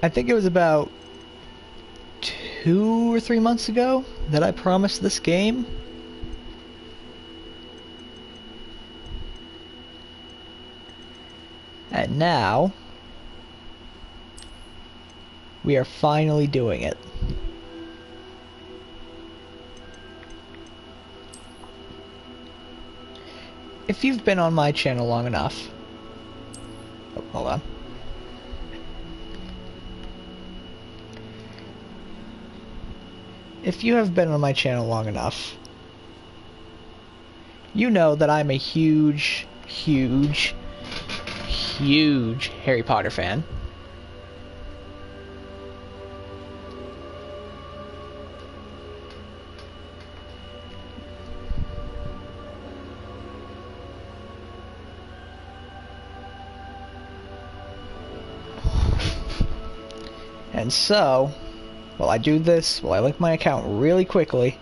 I think it was about 2 or 3 months ago that I promised this game. And now we are finally doing it. If you've been on my channel long enough... Oh, hold on. If you have been on my channel long enough, you know that I'm a huge Harry Potter fan. And so, while I do this, while I link my account really quickly,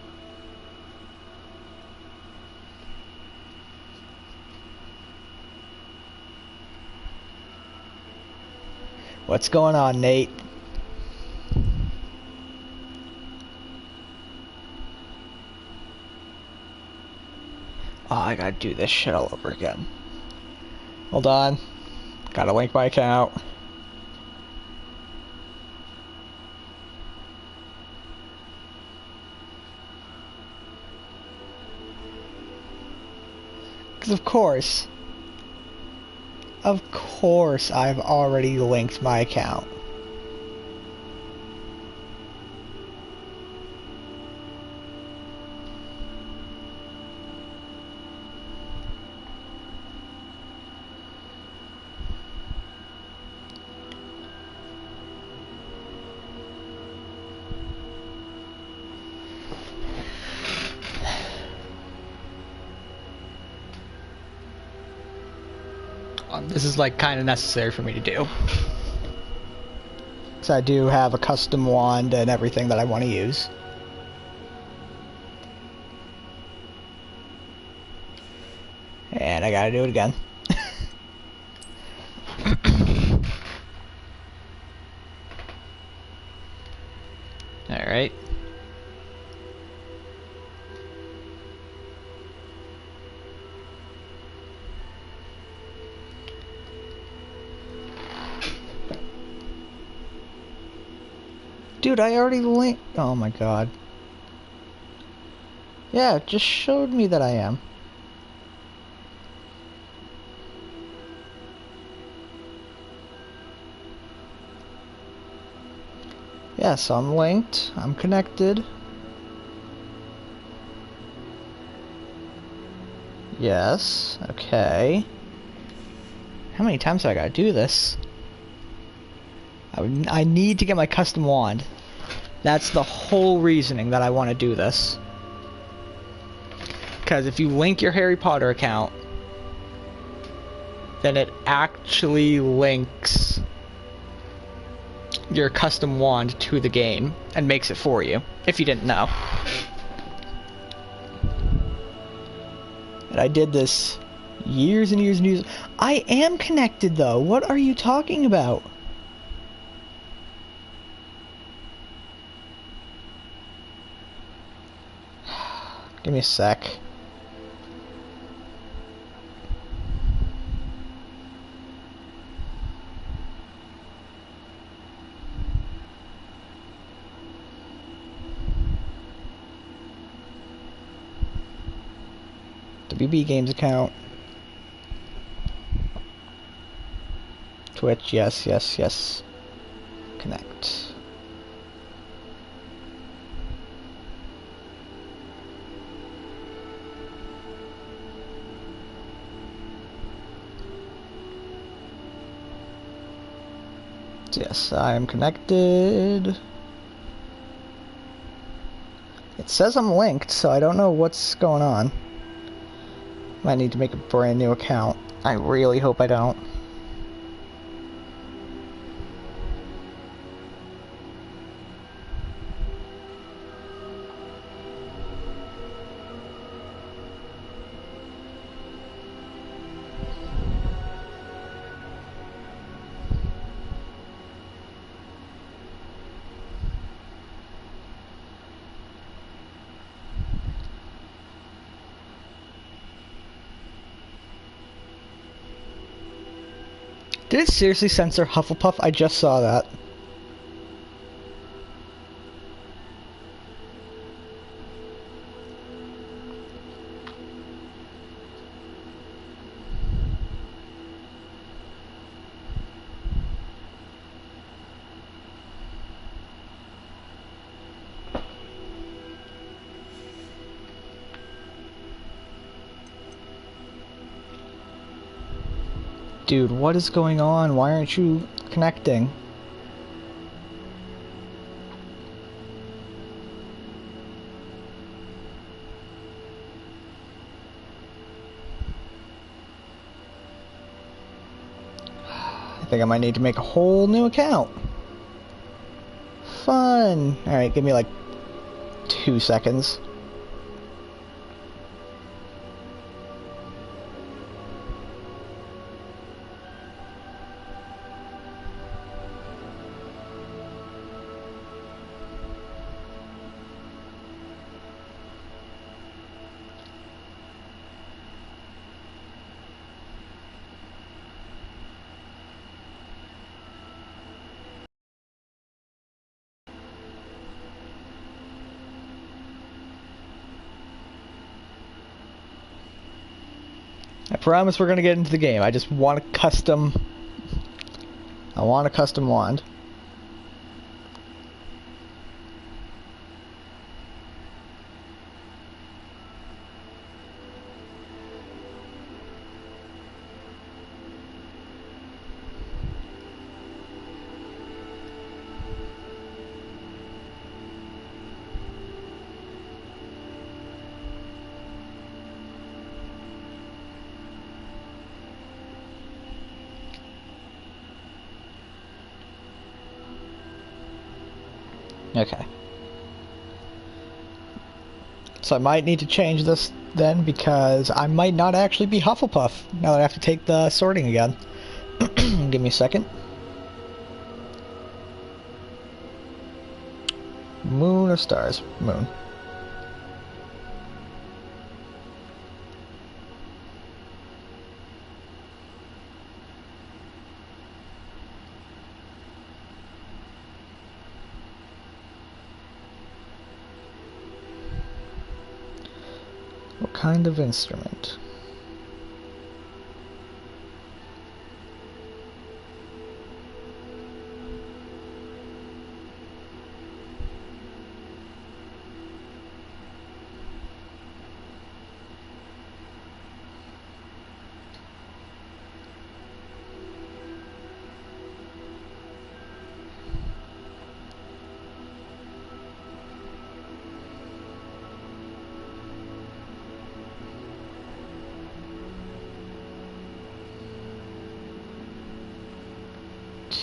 what's going on, Nate? Oh, I gotta do this shit all over again. Hold on. Gotta link my account. Because of course I've already linked my account. This is like kind of necessary for me to do. Because I do have a custom wand and everything that I want to use. And I gotta do it again. Alright. Dude, I already linked. Oh my god. Yeah, it just showed me that I am. Yeah, so I'm linked. I'm connected. Yes. Okay. How many times do I gotta do this? I need to get my custom wand. That's the whole reasoning that I want to do this. Because if you link your Harry Potter account, then it actually links your custom wand to the game and makes it for you, if you didn't know. And I did this years and years and years. I am connected though. What are you talking about? Give me a sec. WB Games account. Twitch, yes, yes, yes. Connect. Yes, I am connected. It says I'm linked, so I don't know what's going on. Might need to make a brand new account. I really hope I don't. Did it seriously censor Hufflepuff? I just saw that. Dude, what is going on? Why aren't you connecting? I think I might need to make a whole new account. Fun. Alright, give me like 2 seconds. I promise we're gonna get into the game. I just want a custom... I want a custom wand. Okay. So I might need to change this then, because I might not actually be Hufflepuff now that I have to take the sorting again. Give me a second. Moon or stars? Moon. What kind of instrument?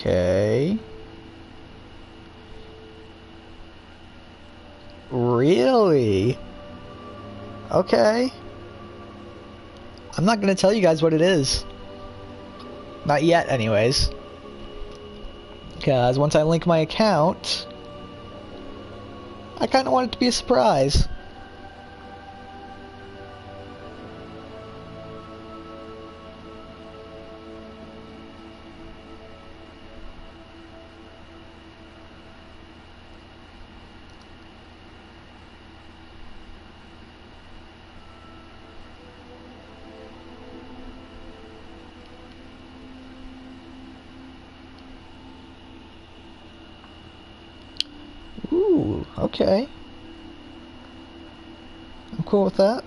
Okay. Really? Okay. I'm not gonna tell you guys what it is. Not yet, anyways. Because once I link my account, I kind of want it to be a surprise. Ooh, okay. I'm cool with that.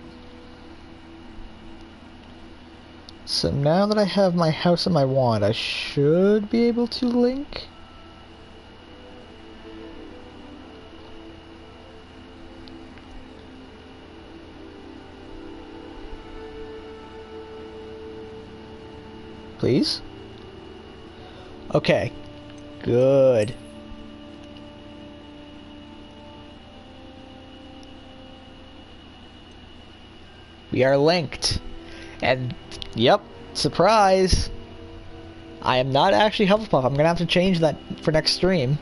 So now that I have my house and my wand, I should be able to link. Please? Okay. Good. We are linked. And, yep, surprise. I am not actually Hufflepuff. I'm gonna have to change that for next stream.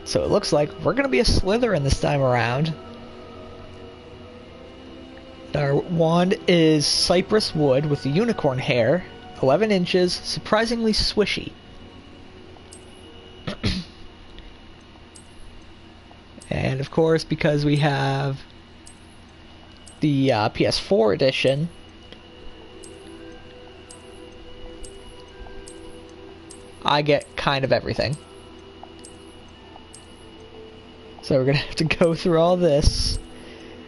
So it looks like we're gonna be a Slytherin this time around. Our wand is cypress wood with the unicorn hair, 11 inches, surprisingly swishy. And of course, because we have the PS4 edition, I get kind of everything. So we're gonna have to go through all this,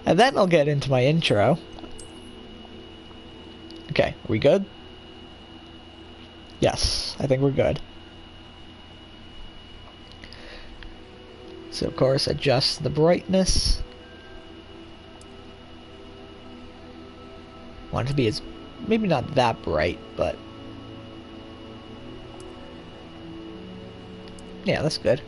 and then I'll get into my intro. Okay, are we good? Yes, I think we're good. So of course, adjust the brightness. Want it to be as, maybe not that bright, but yeah, that's good.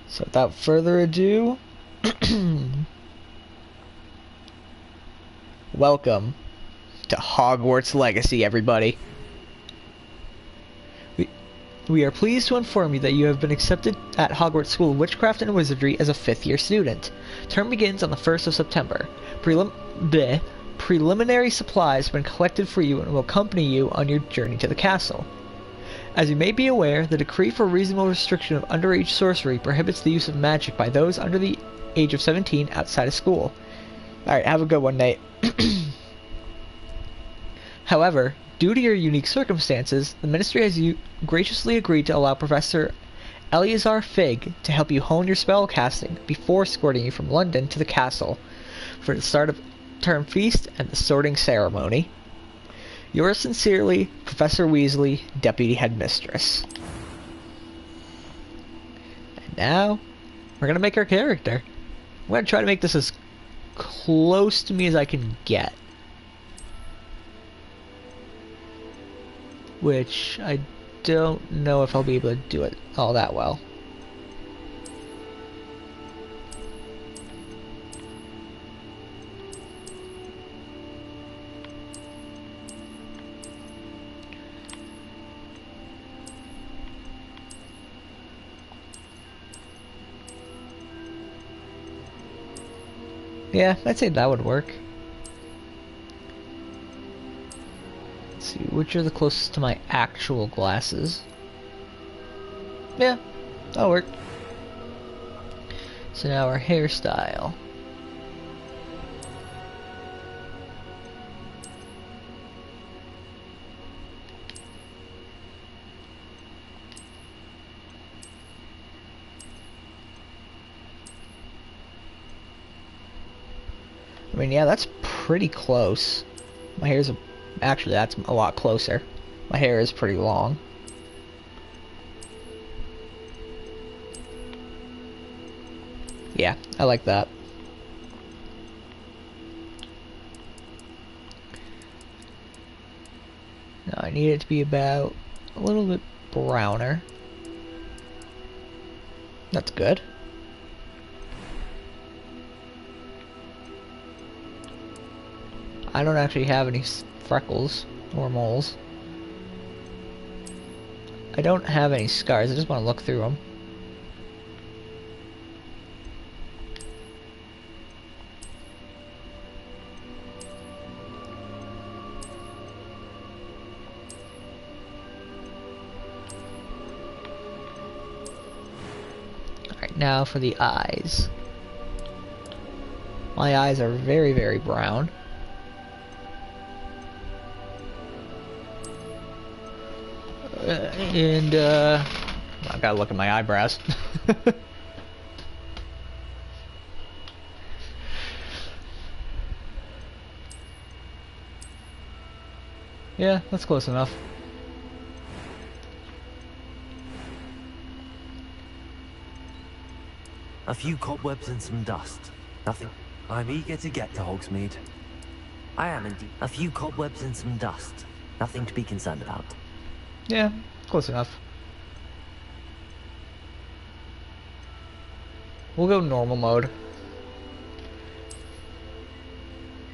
So without further ado, welcome to Hogwarts Legacy, everybody. We are pleased to inform you that you have been accepted at Hogwarts School of Witchcraft and Wizardry as a 5th-year student. Term begins on the 1st of September. Preliminary supplies have been collected for you and will accompany you on your journey to the castle. As you may be aware, the decree for reasonable restriction of underage sorcery prohibits the use of magic by those under the age of 17 outside of school. Alright, have a good one, Nate. However, due to your unique circumstances, the Ministry has graciously agreed to allow Professor Eleazar Fig to help you hone your spellcasting before escorting you from London to the castle for the start of term feast and the sorting ceremony. Yours sincerely, Professor Weasley, Deputy Headmistress. And now, we're gonna make our character. I'm gonna try to make this as close to me as I can get. Which I don't know if I'll be able to do it all that well. Yeah, I'd say that would work. Let's see, which are the closest to my actual glasses? Yeah, that'll work. So now our hairstyle. I mean, yeah, that's pretty close. My hair's actually, that's a lot closer. My hair is pretty long. Yeah, I like that. Now I need it to be about a little bit browner. That's good. I don't actually have any freckles or moles. I don't have any scars, I just want to look through them. Alright, now for the eyes. My eyes are very, very brown. And I've got to look at my eyebrows. Yeah, that's close enough. A few cobwebs and some dust. Nothing. I'm eager to get to Hogsmeade. I am indeed. A few cobwebs and some dust. Nothing to be concerned about. Yeah, close enough. We'll go normal mode.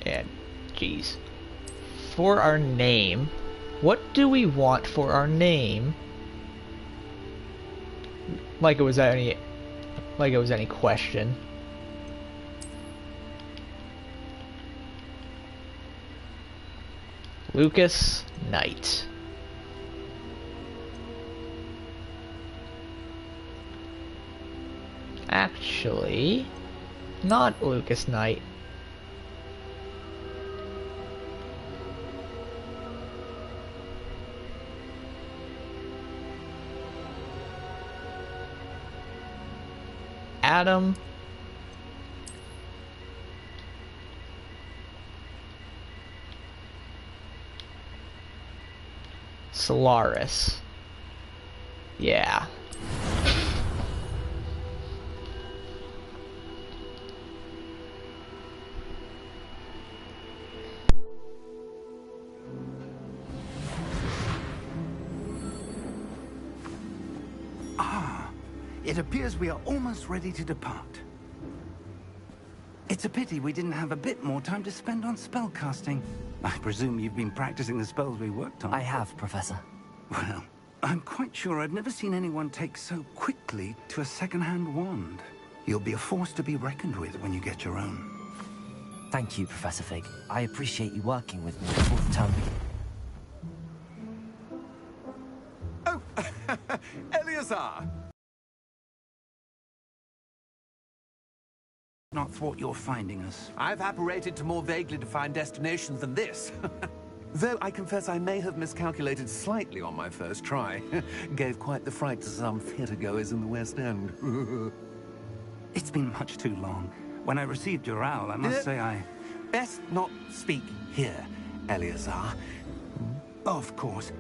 And, geez. For our name, what do we want for our name? Like it was any question. Lucas Knight. Actually, not Lucas Knight. Adam Solaris. Yeah. It appears we are almost ready to depart. It's a pity we didn't have a bit more time to spend on spellcasting. I presume you've been practicing the spells we worked on. I have, Professor. Well, I'm quite sure I've never seen anyone take so quickly to a second-hand wand. You'll be a force to be reckoned with when you get your own. Thank you, Professor Fig. I appreciate you working with me before the term begins. Oh, Eleazar! Not thwart your finding us. I've apparated to more vaguely defined destinations than this. Though I confess I may have miscalculated slightly on my first try. Gave quite the fright to some theatre-goers in the West End. It's been much too long. When I received your owl, I must say I... Best not speak here, Eleazar. Of course.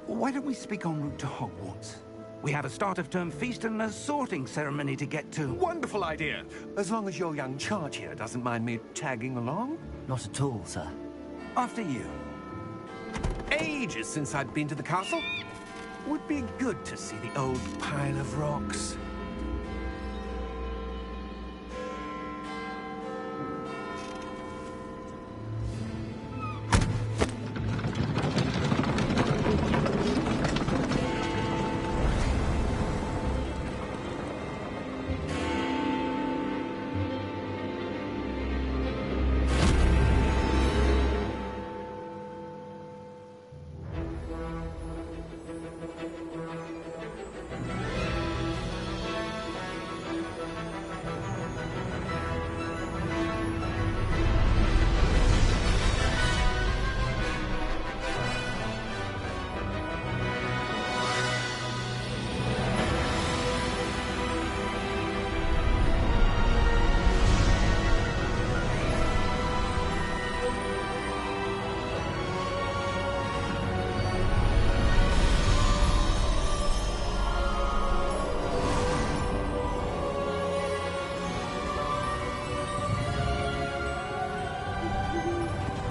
Why don't we speak en route to Hogwarts? We have a start-of-term feast and a sorting ceremony to get to. Wonderful idea! As long as your young charge here doesn't mind me tagging along. Not at all, sir. After you. Ages since I'd been to the castle. Would be good to see the old pile of rocks.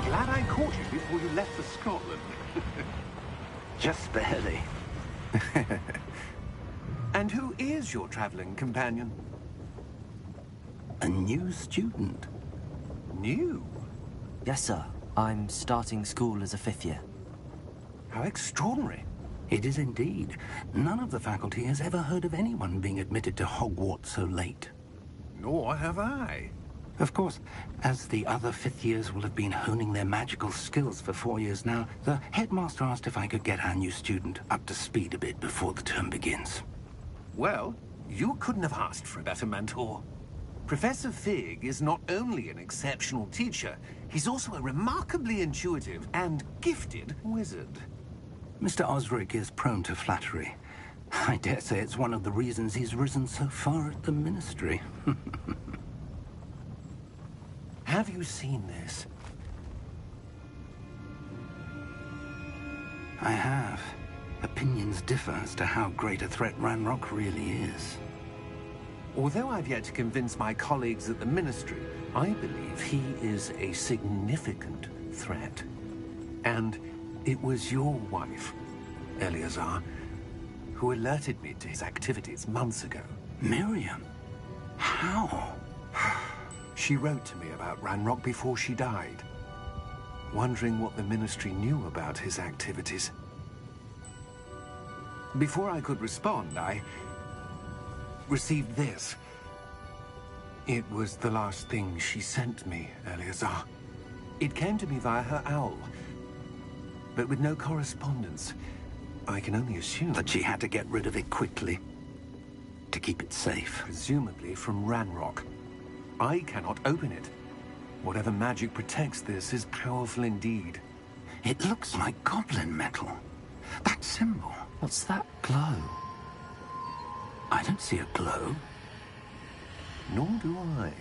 Glad I caught you before you left for Scotland. Just barely. And who is your traveling companion? A new student. New? Yes, sir. I'm starting school as a 5th year. How extraordinary. It is indeed. None of the faculty has ever heard of anyone being admitted to Hogwarts so late. Nor have I. Of course, as the other 5th years will have been honing their magical skills for 4 years now, the headmaster asked if I could get our new student up to speed a bit before the term begins. Well, you couldn't have asked for a better mentor. Professor Fig is not only an exceptional teacher, he's also a remarkably intuitive and gifted wizard. Mr. Osric is prone to flattery. I dare say it's one of the reasons he's risen so far at the Ministry. Have you seen this? I have. Opinions differ as to how great a threat Ranrock really is. Although I've yet to convince my colleagues at the Ministry, I believe he is a significant threat. And it was your wife, Eleazar, who alerted me to his activities months ago. Miriam? How? She wrote to me about Ranrock before she died, wondering what the Ministry knew about his activities. Before I could respond, I received this. It was the last thing she sent me, Eleazar. It came to me via her owl, but with no correspondence. I can only assume That she had to get rid of it quickly to keep it safe. presumably from Ranrock. I cannot open it. Whatever magic protects this is powerful indeed. It looks like goblin metal. That symbol. What's that glow? I don't see a glow. Nor do I.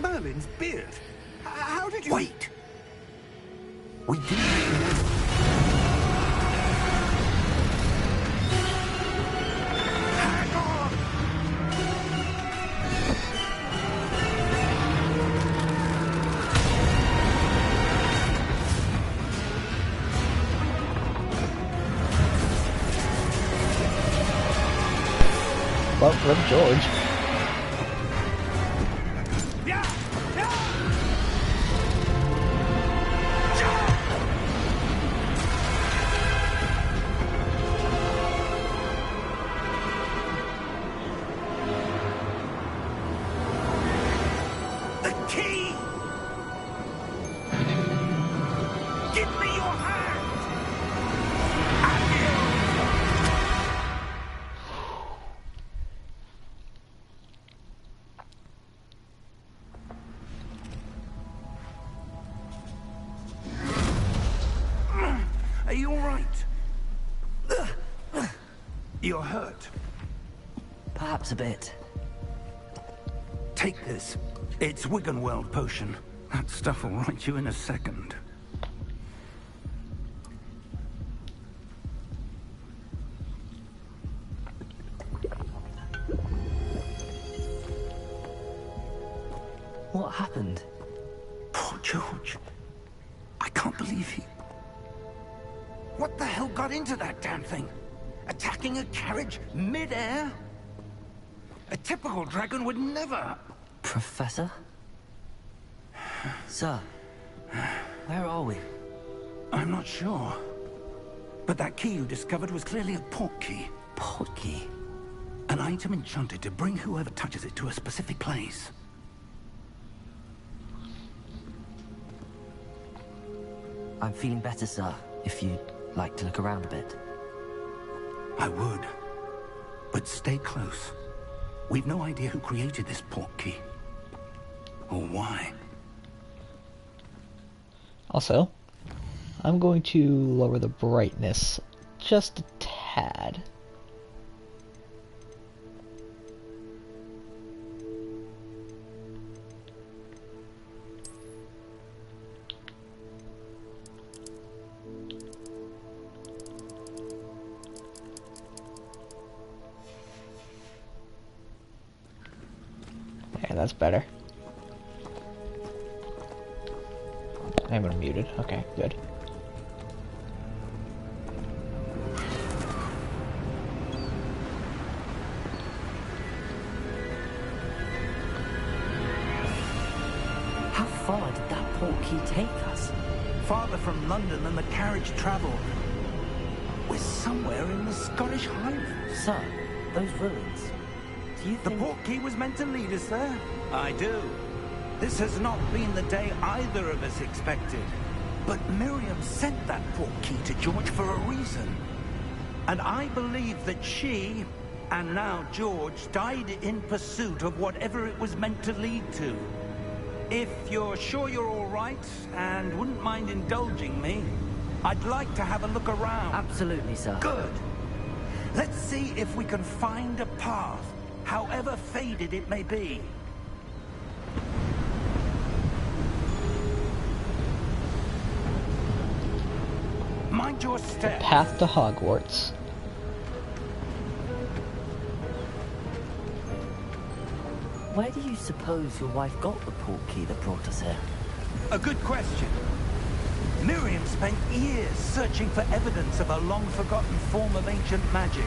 Merlin's beard. How did you... Wait! We didn't know. Hang on! Well, rip George. The key! Give me your hand! Are you all right? You're hurt. Perhaps a bit. Take this. It's Wiggenweld potion. That stuff will right you in a second. What happened? Poor George. I can't believe he... What the hell got into that damn thing? Attacking a carriage mid-air? A typical dragon would never... Professor? Sir, where are we? I'm not sure. But that key you discovered was clearly a port key. Port key? An item enchanted to bring whoever touches it to a specific place. I'm feeling better, sir, if you'd like to look around a bit. I would. But stay close. We've no idea who created this port key. Or why. Also, I'm going to lower the brightness just a tad. Yeah, that's better. I'm unmuted. Okay, good. How far did that port key take us? Farther from London than the carriage traveled. We're somewhere in the Scottish Highlands. Sir, those ruins. Do you The think... port key was meant to lead us there? I do. This has not been the day either of us expected. But Miriam sent that port key to George for a reason. And I believe that she, and now George, died in pursuit of whatever it was meant to lead to. If you're sure you're all right, and wouldn't mind indulging me, I'd like to have a look around. Absolutely, sir. Good. Let's see if we can find a path, however faded it may be. Mind your step. Path to Hogwarts. Where do you suppose your wife got the port key that brought us here? A good question. Miriam spent years searching for evidence of a long-forgotten form of ancient magic.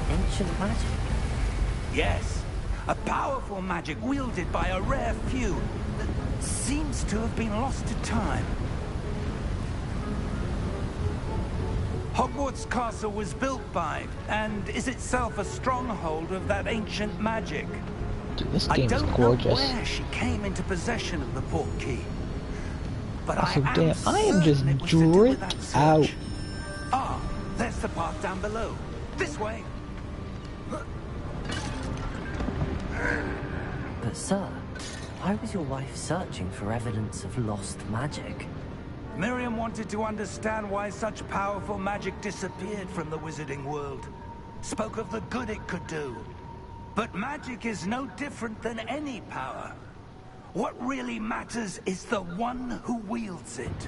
Ancient magic? Yes, a powerful magic wielded by a rare few. seems to have been lost to time. Hogwarts Castle was built by, and is itself a stronghold of that ancient magic. Dude, this I game is don't know gorgeous. where she came into possession of the portkey, but Also, I damn, I am just certain it was to do with that dripped out. search. Ah, there's the path down below. This way. But sir, why was your wife searching for evidence of lost magic? Miriam wanted to understand why such powerful magic disappeared from the wizarding world. Spoke of the good it could do. But magic is no different than any power. What really matters is the one who wields it.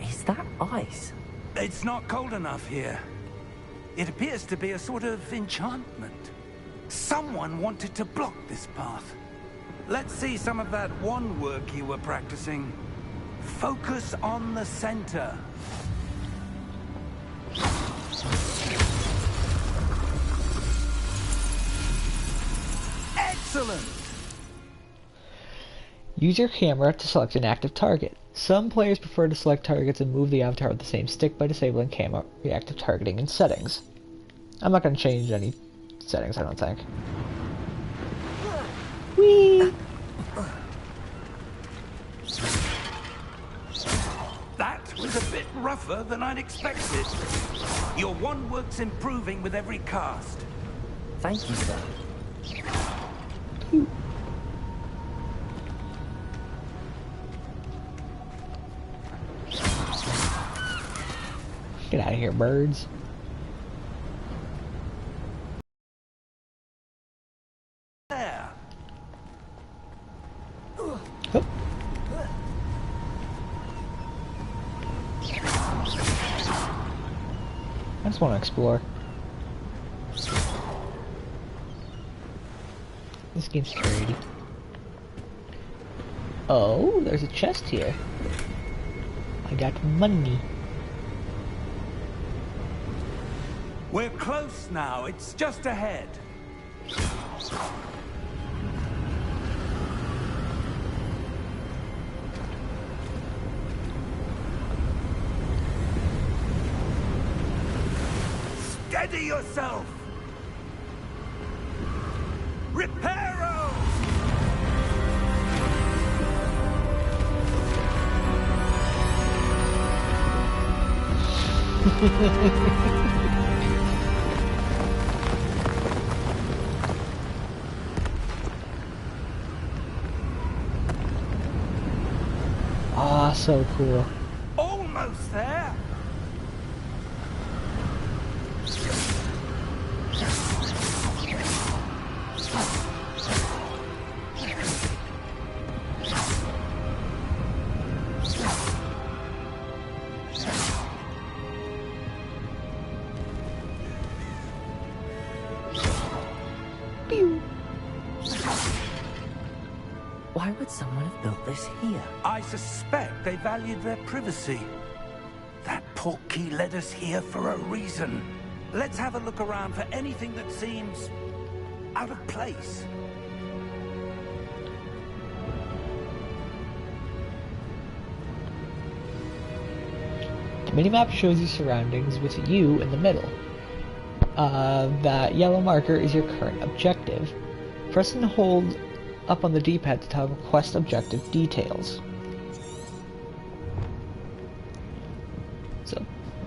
Is that ice? It's not cold enough here. It appears to be a sort of enchantment. Someone wanted to block this path. Let's see some of that wand work you were practicing. Focus on the center. Excellent! Use your camera to select an active target. Some players prefer to select targets and move the avatar with the same stick by disabling camera reactive targeting in settings. I'm not going to change any settings, I don't think. Whee! That was a bit rougher than I'd expected. Your wand work's improving with every cast. Thank you, sir. Get out of here, birds. There. Oh. I just want to explore. This game's scary. Oh, there's a chest here. I got money. We're close now. It's just ahead. Steady yourself! Reparo! Ah, so cool. Almost there! Why would someone have built this here? I suspect they valued their privacy. That portkey led us here for a reason. Let's have a look around for anything that seems out of place. The minimap shows you surroundings with you in the middle. That yellow marker is your current objective. Press and hold up on the D-pad to toggle quest objective details. So,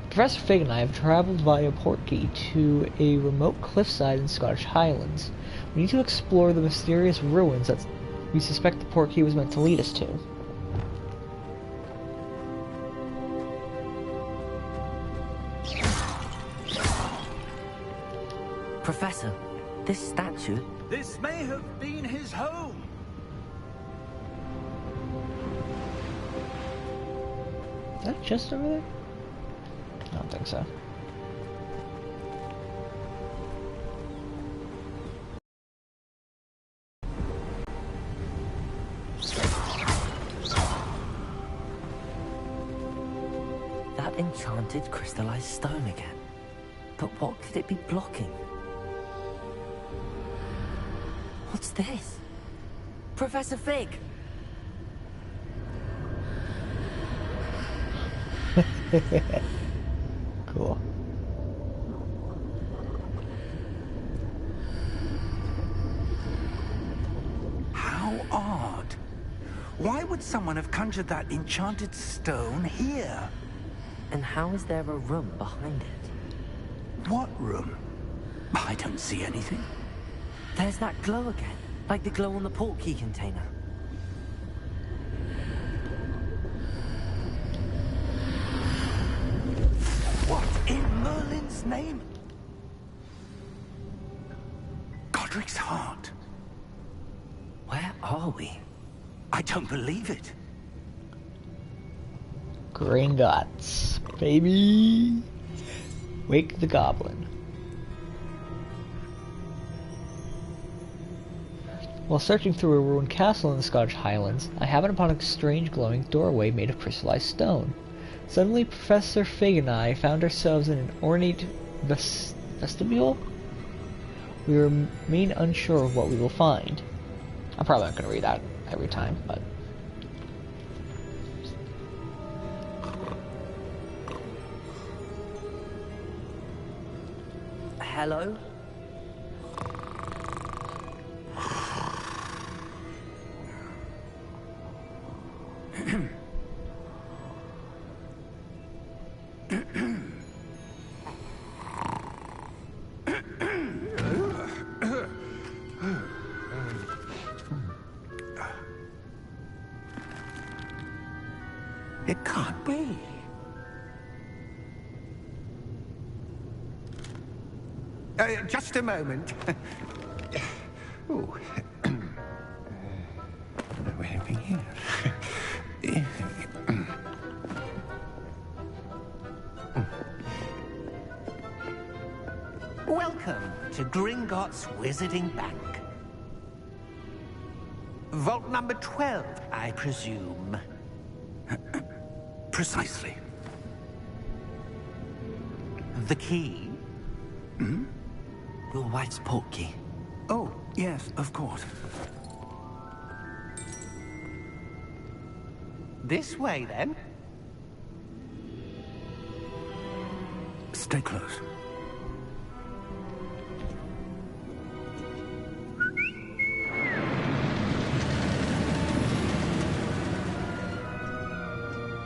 Professor Fig and I have traveled via portkey to a remote cliffside in Scottish Highlands. We need to explore the mysterious ruins that we suspect the portkey was meant to lead us to. Professor, this statue... This may have been his home. Is that just over there? I don't think so. That enchanted crystallized stone again. But what could it be blocking? What's this? Professor Fig! Cool. How odd. Why would someone have conjured that enchanted stone here? And how is there a room behind it? What room? I don't see anything. There's that glow again, like the glow on the portkey container. What in Merlin's name? Godric's heart. Where are we? I don't believe it. Gringotts, baby. Wake the goblin. While searching through a ruined castle in the Scottish Highlands, I happened upon a strange glowing doorway made of crystallized stone. Suddenly, Professor Fig and I found ourselves in an ornate vestibule. We remain unsure of what we will find. I'm probably not going to read that every time, but... Hello? It can't be. Just a moment. Oh. Anything here? Welcome to Gringotts Wizarding Bank. Vault number 12, I presume. Precisely. The key? Hmm? Your wife's portkey. Oh, yes, of course. This way, then. Stay close.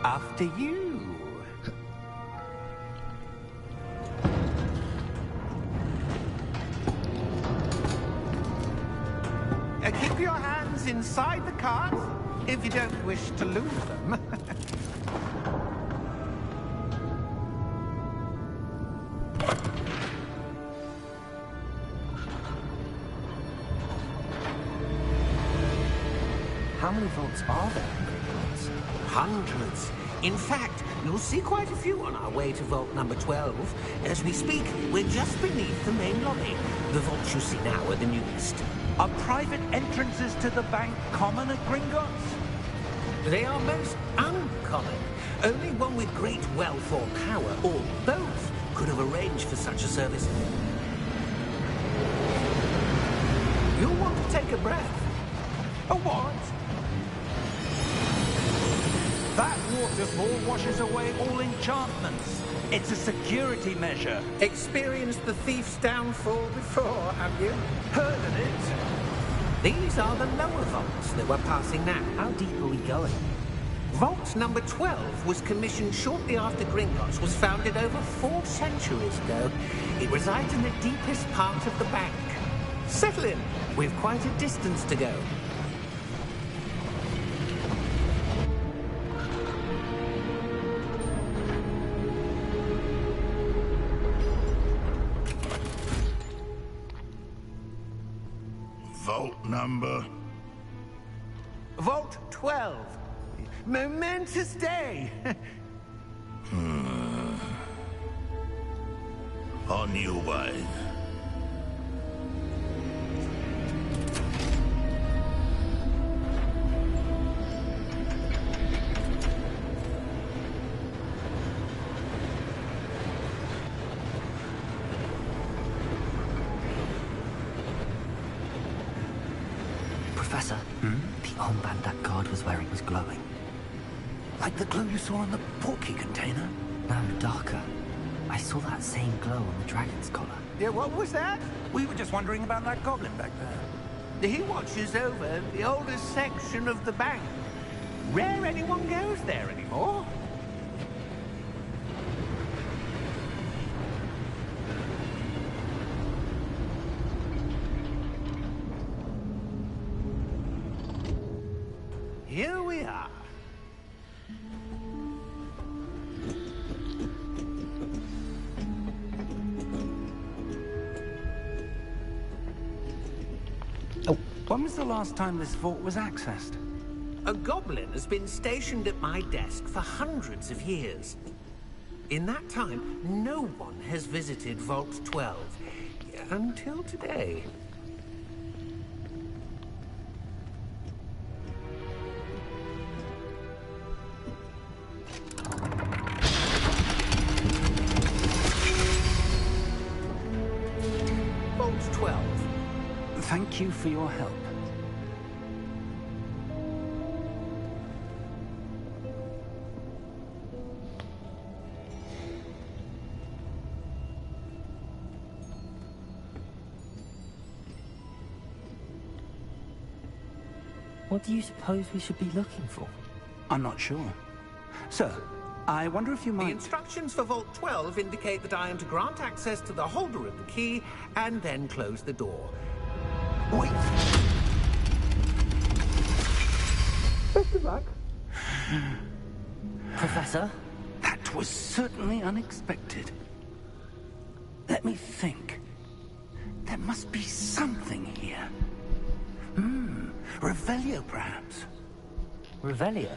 After you. Keep your hands inside the cart if you don't wish to lose them. How many vaults are there in Gringotts? Hundreds. In fact, you'll see quite a few on our way to vault number 12. As we speak, we're just beneath the main lobby. The vaults you see now are the newest. Are private entrances to the bank common at Gringotts? They are most uncommon. Only one with great wealth or power, or both, could have arranged for such a service. You'll want to take a breath. A what? That waterfall washes away all enchantments. It's a security measure. Experienced the thief's downfall before, have you? Heard of it? These are the lower vaults that we're passing now. How deep are we going? Vault number 12 was commissioned shortly after Gringotts was founded over 4 centuries ago. It resides in the deepest part of the bank. Settle in. We've quite a distance to go. Vault number? Vault 12. Momentous day. On your way. Professor, the armband that guard was wearing was glowing. Like the glow you saw on the portkey container? No, darker. I saw that same glow on the dragon's collar. Yeah, what was that? We were just wondering about that goblin back there. He watches over the oldest section of the bank. Rare anyone goes there anymore. Here we are. When was the last time this vault was accessed? A goblin has been stationed at my desk for hundreds of years. In that time, no one has visited Vault 12. Until today. Vault 12. Thank you for your help. What do you suppose we should be looking for? I'm not sure. Sir, I wonder if you The might... instructions for Vault 12 indicate that I am to grant access to the holder of the key and then close the door. Wait! Best of luck. Professor? That was certainly unexpected. Let me think. There must be something here. Revelio, perhaps? Revelio?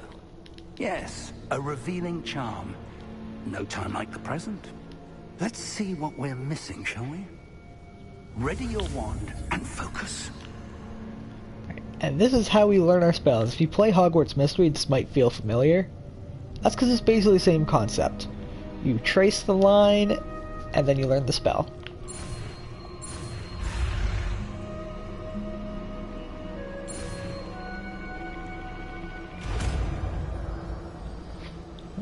Yes, a revealing charm. No time like the present. Let's see what we're missing, shall we? Ready your wand and focus. And this is how we learn our spells. If you play Hogwarts Mystery, this might feel familiar. That's because it's basically the same concept. You trace the line, and then you learn the spell.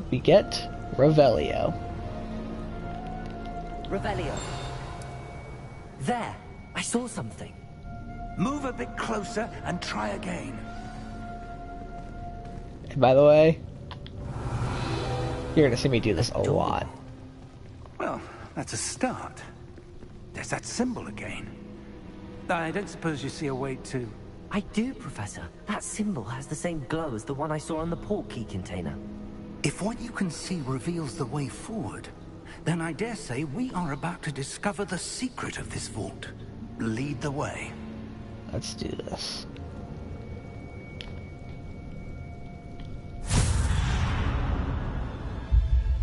We get Revelio. Revelio. There! I saw something. Move a bit closer and try again. And by the way, you're gonna see me do this a lot. Well, that's a start. There's that symbol again. I don't suppose you see a way to... I do, Professor. That symbol has the same glow as the one I saw on the portkey container. If what you can see reveals the way forward, then I dare say we are about to discover the secret of this vault. Lead the way. Let's do this.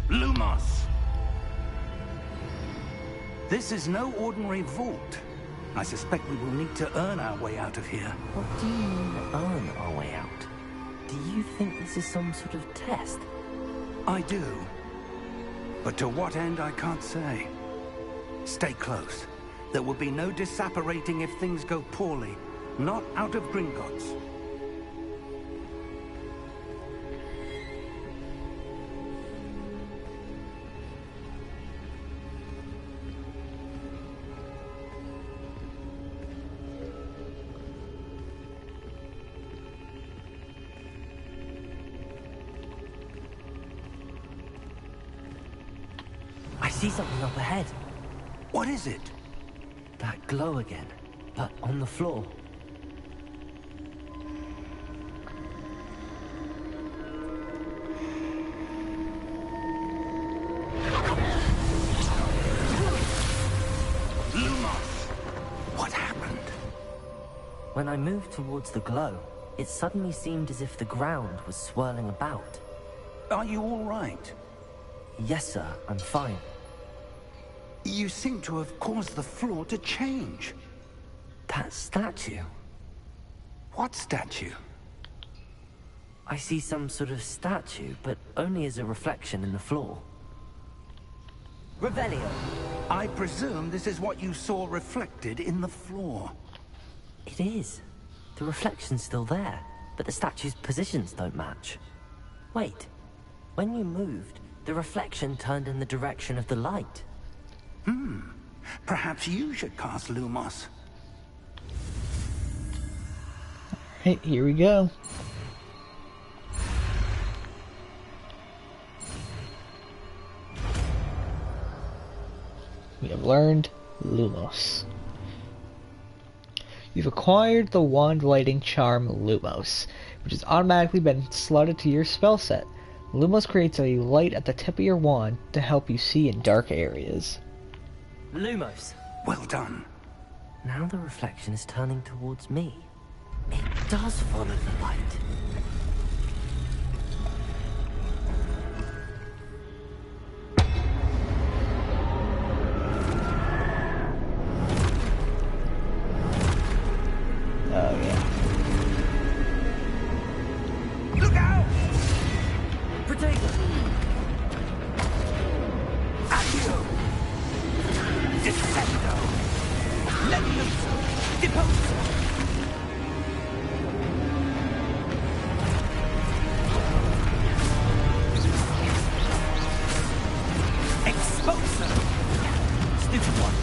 Lumos! This is no ordinary vault. I suspect we will need to earn our way out of here. What do you mean, earn our way out? Do you think this is some sort of test? I do. But to what end, I can't say. Stay close. There will be no disapparating if things go poorly. Not out of Gringotts. I see something up ahead. What is it? That glow again, but on the floor. Lumos! What happened? When I moved towards the glow, it suddenly seemed as if the ground was swirling about. Are you all right? Yes, sir, I'm fine. You seem to have caused the floor to change. That statue. What statue? I see some sort of statue, but only as a reflection in the floor. Revelio. I presume this is what you saw reflected in the floor. It is. The reflection's still there, but the statue's positions don't match. Wait, when you moved, the reflection turned in the direction of the light. Perhaps you should cast Lumos. Hey, here we go. We have learned Lumos. You've acquired the wand lighting charm Lumos, which has automatically been slotted to your spell set. Lumos creates a light at the tip of your wand to help you see in dark areas. Lumos. Well done. Now the reflection is turning towards me. It does follow the light. Oh yeah. Look out! Protego! Accio! Descendo! Levioso! Deposo! Exposo! Stupid one!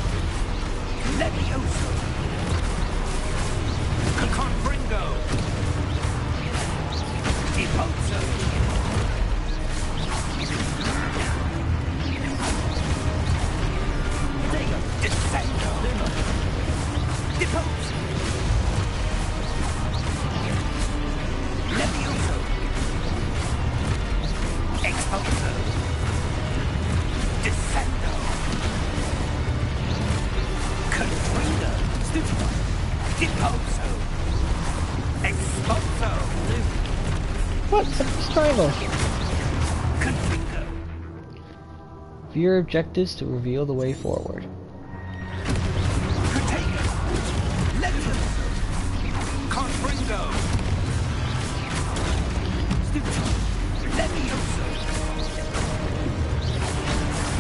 Levioso! Confringo! Deposo! Descendo! Deposo! Levioso! Exposo! Descendo! Confringo! Stupid one! Deposo! Exposo! What? Something's triangle. Confringo! View your objectives to reveal the way forward. Protego! Levioso! Confringo! Stupid! Levioso!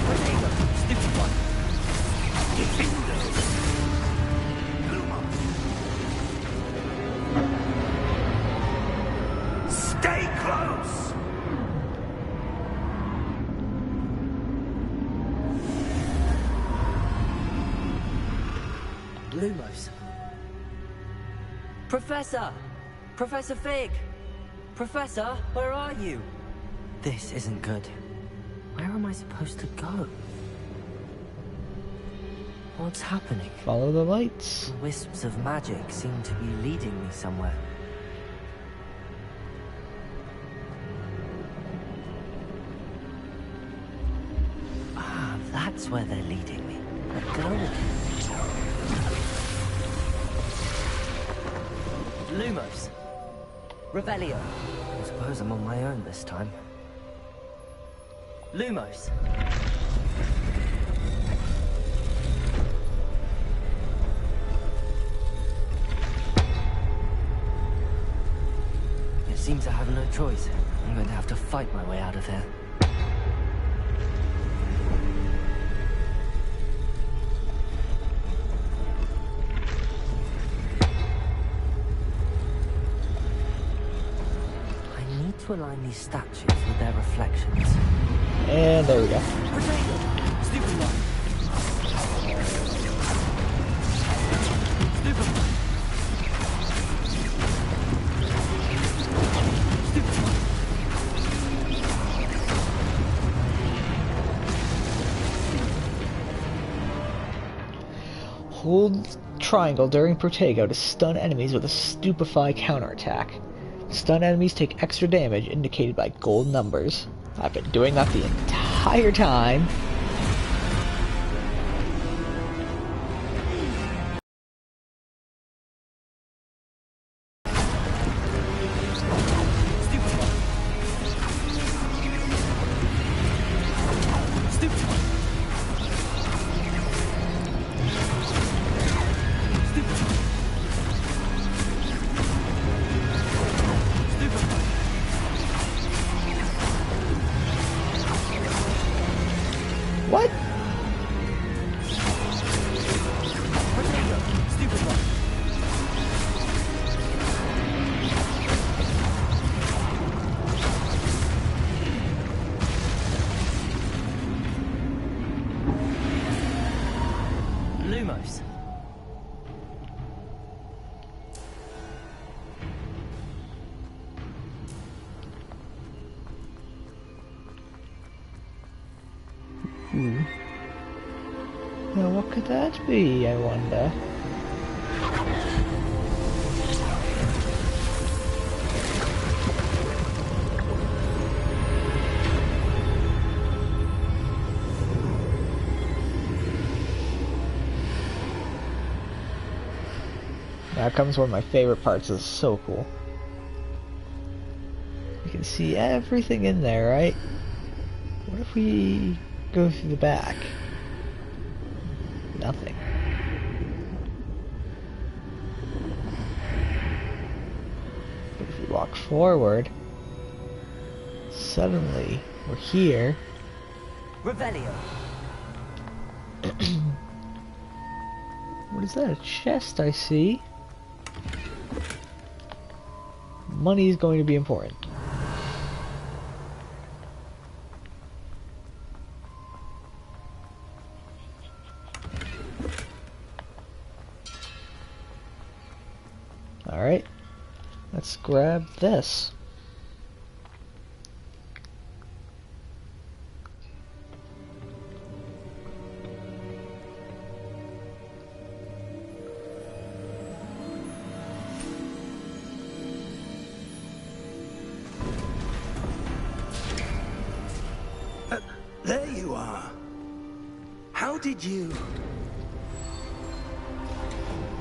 Protego! Stupid one! Defindo! Lumos! Stay close! Lumos. Professor! Professor Fig! Professor, where are you? This isn't good. Where am I supposed to go? What's happening? Follow the lights. The wisps of magic seem to be leading me somewhere. Ah, that's where they're leading me. A girl. Lumos. Revelio. I suppose I'm on my own this time. Lumos. It seems I have no choice. I'm going to have to fight my way out of here. I need to align these statues with their reflections. And there we go. Potato! Stupid one! Stupid one! Stupid one! Hold triangle during Protego to stun enemies with a Stupefy counterattack. Stun enemies take extra damage indicated by gold numbers. I've been doing that the entire time. Ooh. Now what could that be, I wonder? Now comes one of my favorite parts. This is so cool. You can see everything in there, right? What if we go through the back? Nothing. But if we walk forward, suddenly we're here. Revelio. What is that? A chest I see. Money is going to be important. Alright, let's grab this. There you are. How did you...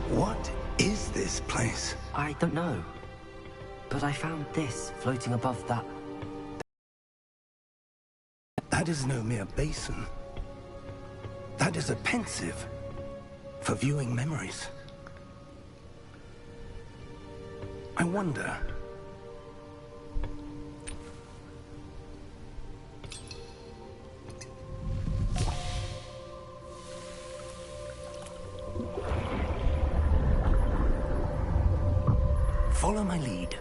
What is this place? I don't know. But I found this floating above that. That is no mere basin. That is a pensive for viewing memories. I wonder... Follow my lead.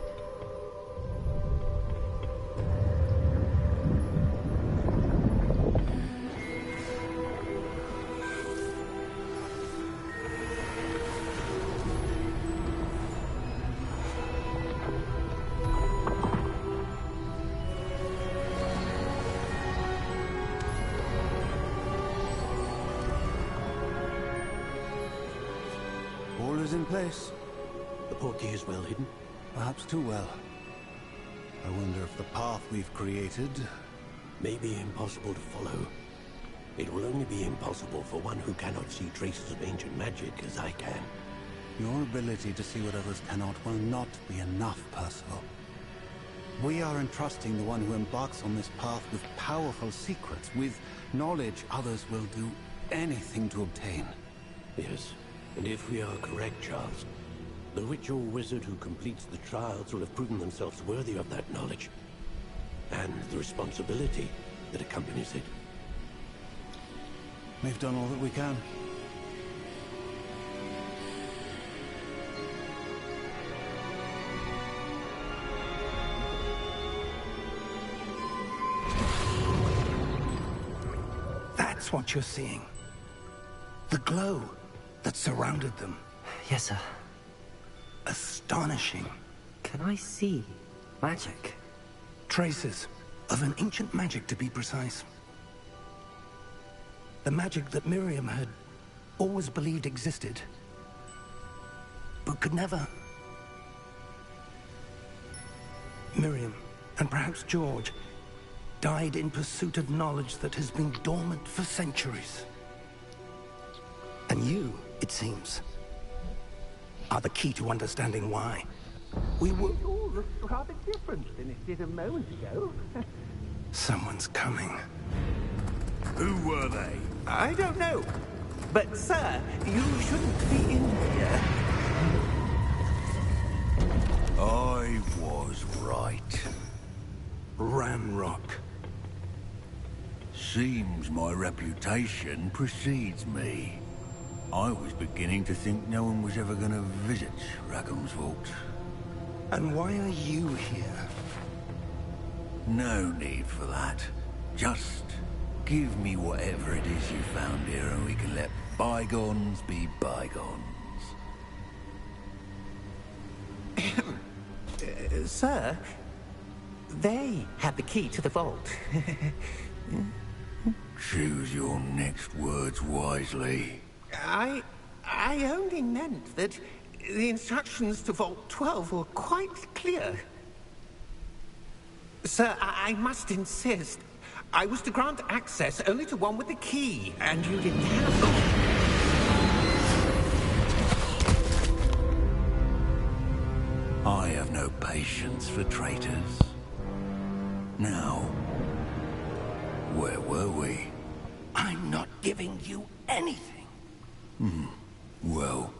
All is in place. The portkey is well hidden. Perhaps too well. I wonder if the path we've created... May be impossible to follow. It will only be impossible for one who cannot see traces of ancient magic as I can. Your ability to see what others cannot will not be enough, Percival. We are entrusting the one who embarks on this path with powerful secrets, with knowledge others will do anything to obtain. Yes, and if we are correct, Charles, the witch or wizard who completes the trials will have proven themselves worthy of that knowledge, and the responsibility that accompanies it. We've done all that we can. That's what you're seeing. The glow that surrounded them. Yes, sir. Astonishing. Can I see magic? Traces of an ancient magic, to be precise. The magic that Miriam had always believed existed, but could never. Miriam, and perhaps George, died in pursuit of knowledge that has been dormant for centuries. And you, it seems, are the key to understanding why. We were... It all looks rather different than it did a moment ago. Someone's coming. Who were they? I don't know. But, sir, you shouldn't be in here. I was right. Ramrock. Seems my reputation precedes me. I was beginning to think no one was ever going to visit Rackham's Vault. And why are you here? No need for that. Just give me whatever it is you found here and we can let bygones be bygones. Sir, they had the key to the vault. Choose your next words wisely. I only meant that the instructions to Vault 12 were quite clear. Sir, I must insist. I was to grant access only to one with the key, and you didn't have them. I have no patience for traitors. Now, where were we? I'm not giving you anything. Well,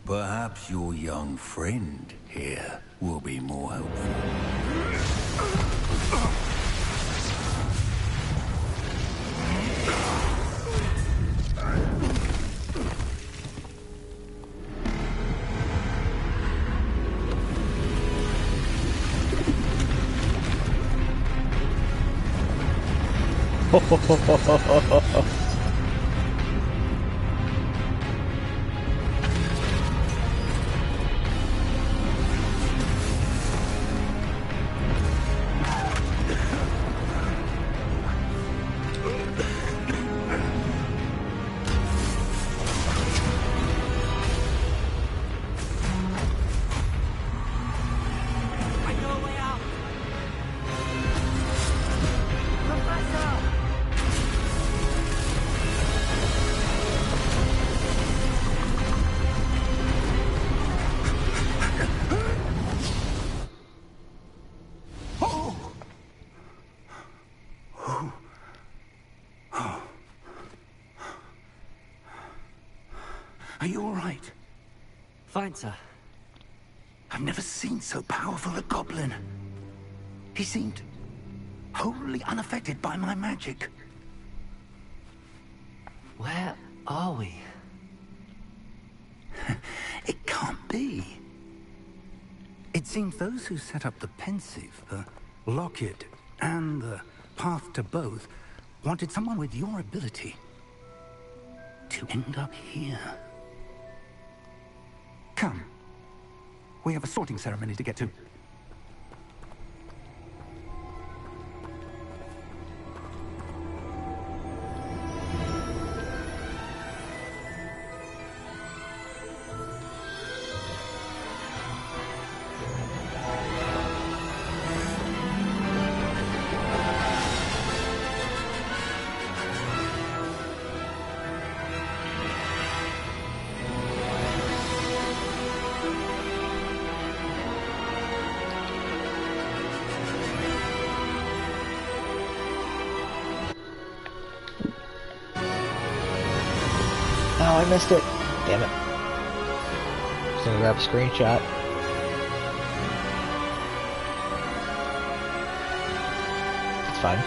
perhaps your young friend here will be more helpful. Are you all right? Fine, sir. I've never seen so powerful a goblin. He seemed wholly unaffected by my magic. Where are we? It can't be. It seems those who set up the Pensive, the Locket, and the Path to Both wanted someone with your ability to end up here. Come. We have a sorting ceremony to get to. Oh, I missed it. Damn it. Just gonna grab a screenshot. It's fine.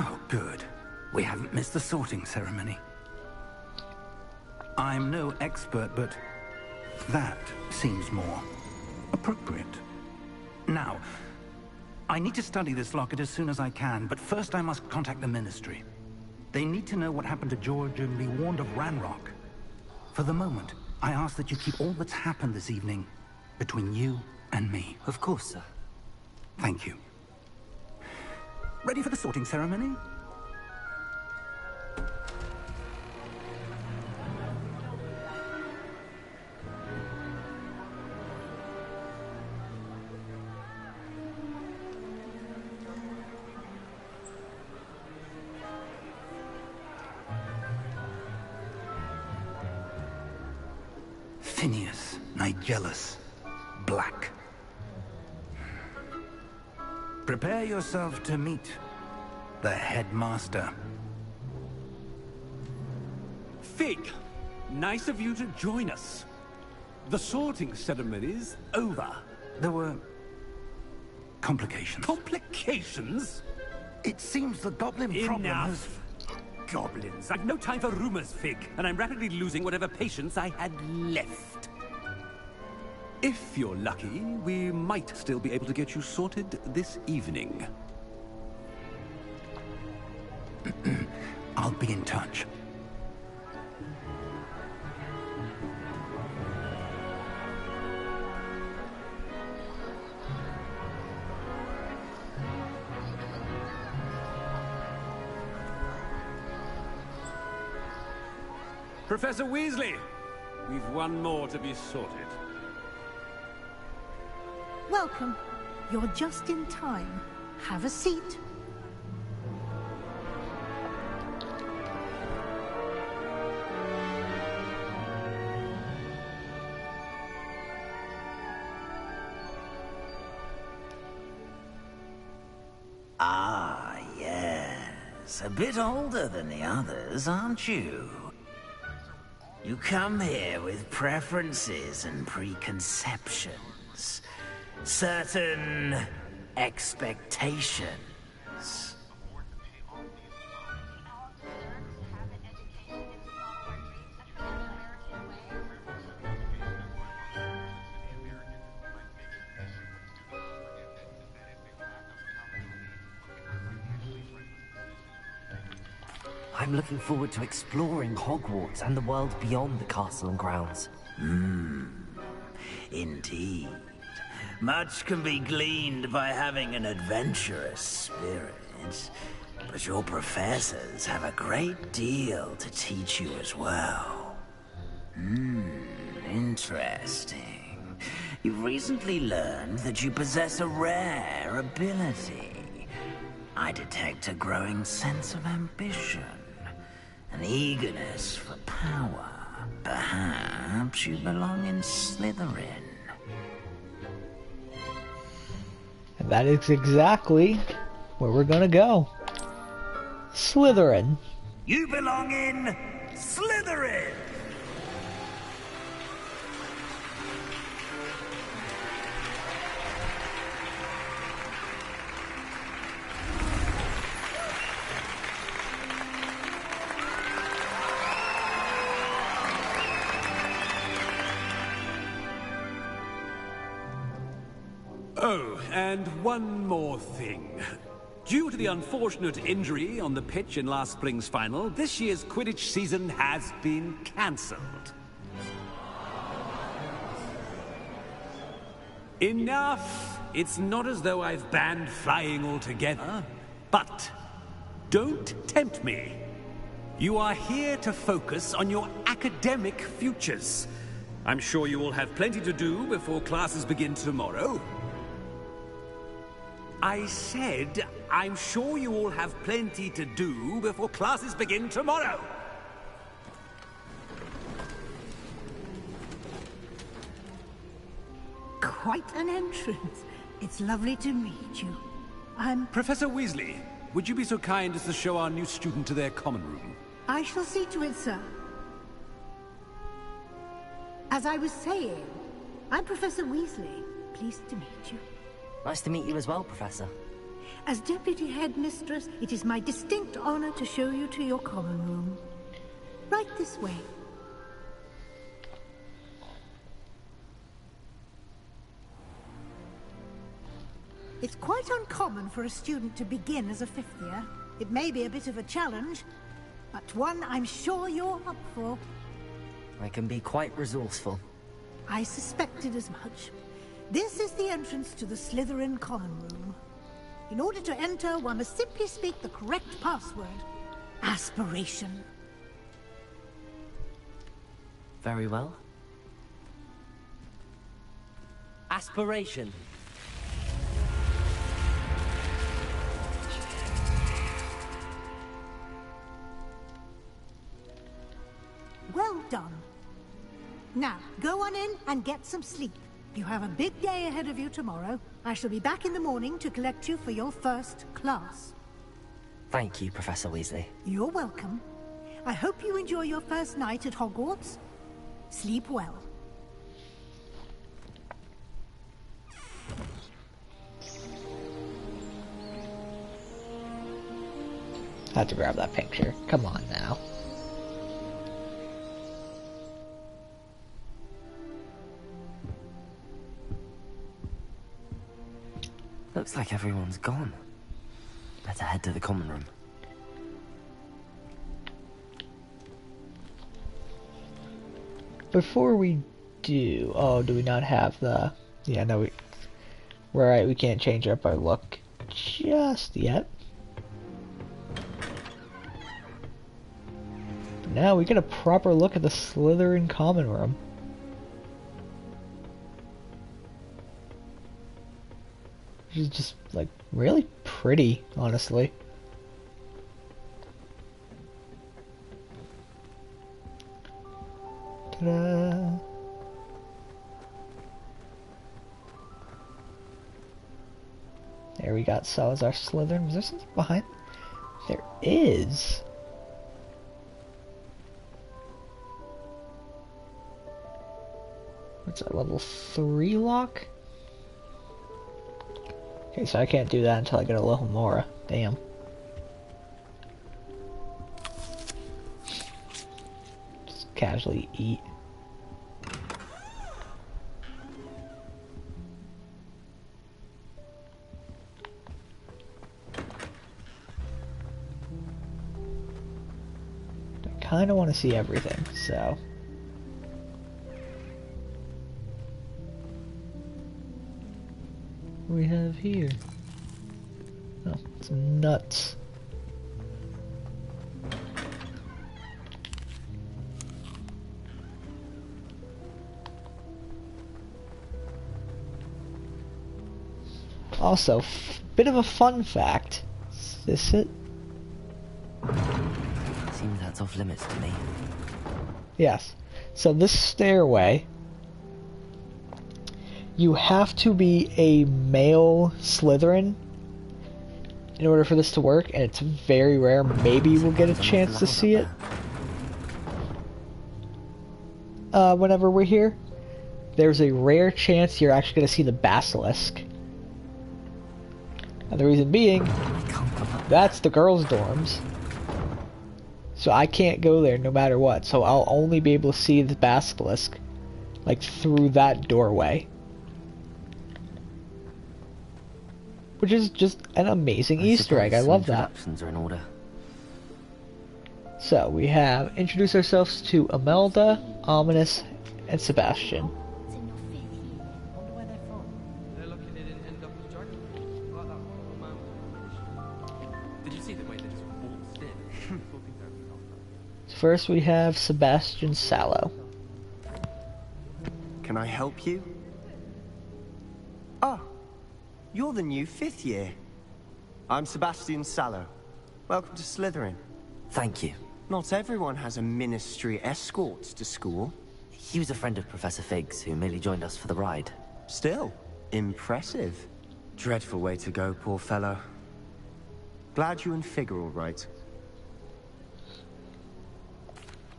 Oh, good. We haven't missed the sorting ceremony. I'm no expert, but that seems more appropriate. Now, I need to study this locket as soon as I can, but first I must contact the Ministry. They need to know what happened to George and be warned of Ranrock. For the moment, I ask that you keep all that's happened this evening between you and me. Of course, sir. Thank you. Ready for the sorting ceremony? Phineas, Nigellus, Black. Prepare yourself to meet the headmaster. Fig, nice of you to join us. The sorting ceremony's over. There were complications. Complications? It seems the goblin problem has... Enough. Goblins. I've no time for rumors, Fig, and I'm rapidly losing whatever patience I had left. If you're lucky, we might still be able to get you sorted this evening. I'll be in touch. Professor Weasley, we've one more to be sorted. Welcome. You're just in time. Have a seat. Ah, yes. A bit older than the others, aren't you? You come here with preferences and preconceptions. Certain expectations. I'm looking forward to exploring Hogwarts and the world beyond the castle and grounds. Indeed. Much can be gleaned by having an adventurous spirit, but your professors have a great deal to teach you as well. Interesting. You've recently learned that you possess a rare ability. I detect a growing sense of ambition, an eagerness for power. Perhaps you belong in Slytherin. And that is exactly where we're gonna go. Slytherin. You belong in Slytherin! Oh, and one more thing. Due to the unfortunate injury on the pitch in last spring's final, this year's Quidditch season has been cancelled. Enough! It's not as though I've banned flying altogether, but don't tempt me. You are here to focus on your academic futures. I'm sure you will have plenty to do before classes begin tomorrow. I said, I'm sure you all have plenty to do before classes begin tomorrow. Quite an entrance. It's lovely to meet you. Professor Weasley, would you be so kind as to show our new student to their common room? I shall see to it, sir. As I was saying, I'm Professor Weasley. Pleased to meet you. Nice to meet you as well, Professor. As Deputy Headmistress, it is my distinct honor to show you to your common room. Right this way. It's quite uncommon for a student to begin as a fifth year. It may be a bit of a challenge, but one I'm sure you're up for. I can be quite resourceful. I suspected as much. This is the entrance to the Slytherin common room. In order to enter, one must simply speak the correct password. Aspiration. Very well. Aspiration. Well done. Now, go on in and get some sleep. You have a big day ahead of you tomorrow. I shall be back in the morning to collect you for your first class. Thank you, Professor Weasley. You're welcome. I hope you enjoy your first night at Hogwarts. Sleep well. I have to grab that picture. Come on now. Looks like everyone's gone. Better head to the common room. Before we do... Oh, do we not have the... Yeah, no, we're right, we can't change up our look just yet. But now we get a proper look at the Slytherin common room. Which is just, like, really pretty, honestly. Ta-da! There we got Salazar Slytherin. Was there something behind? There is. What's that, level 3 lock? Okay, so I can't do that until I get a level more. Damn. Just casually eat. I kind of want to see everything, so... What do we have here? Oh, it's nuts. Also, bit of a fun fact. Is this it? Seems that's off limits to me. Yes. So this stairway, you have to be a male Slytherin in order for this to work, and it's very rare. Maybe we'll get a chance to see it whenever we're here. There's a rare chance you're actually going to see the basilisk. And the reason being, that's the girls' dorms. So I can't go there no matter what. So I'll only be able to see the basilisk, like, through that doorway. Which is just an amazing Easter egg. I love that. Are in order. So we have introduce ourselves to Imelda, Ominous, and Sebastian. First we have Sebastian Sallow. Can I help you? Oh, you're the new 5th year. I'm Sebastian Sallow. Welcome to Slytherin. Thank you. Not everyone has a ministry escort to school. He was a friend of Professor Fig's who merely joined us for the ride. Still, impressive. Dreadful way to go, poor fellow. Glad you and Fig are all right.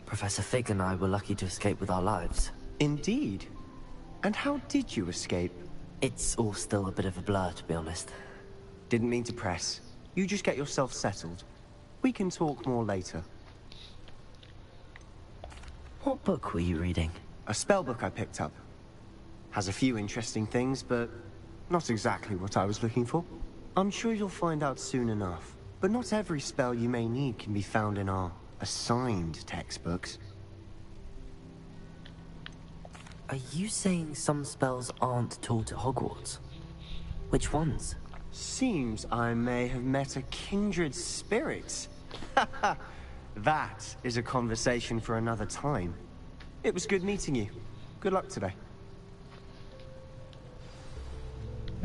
Professor Fig and I were lucky to escape with our lives. Indeed. And how did you escape? It's all still a bit of a blur, to be honest. Didn't mean to press. You just get yourself settled. We can talk more later. What book were you reading? A spell book I picked up. Has a few interesting things, but not exactly what I was looking for. I'm sure you'll find out soon enough. But not every spell you may need can be found in our assigned textbooks. Are you saying some spells aren't taught at Hogwarts? Which ones? Seems I may have met a kindred spirit. That is a conversation for another time. It was good meeting you. Good luck today.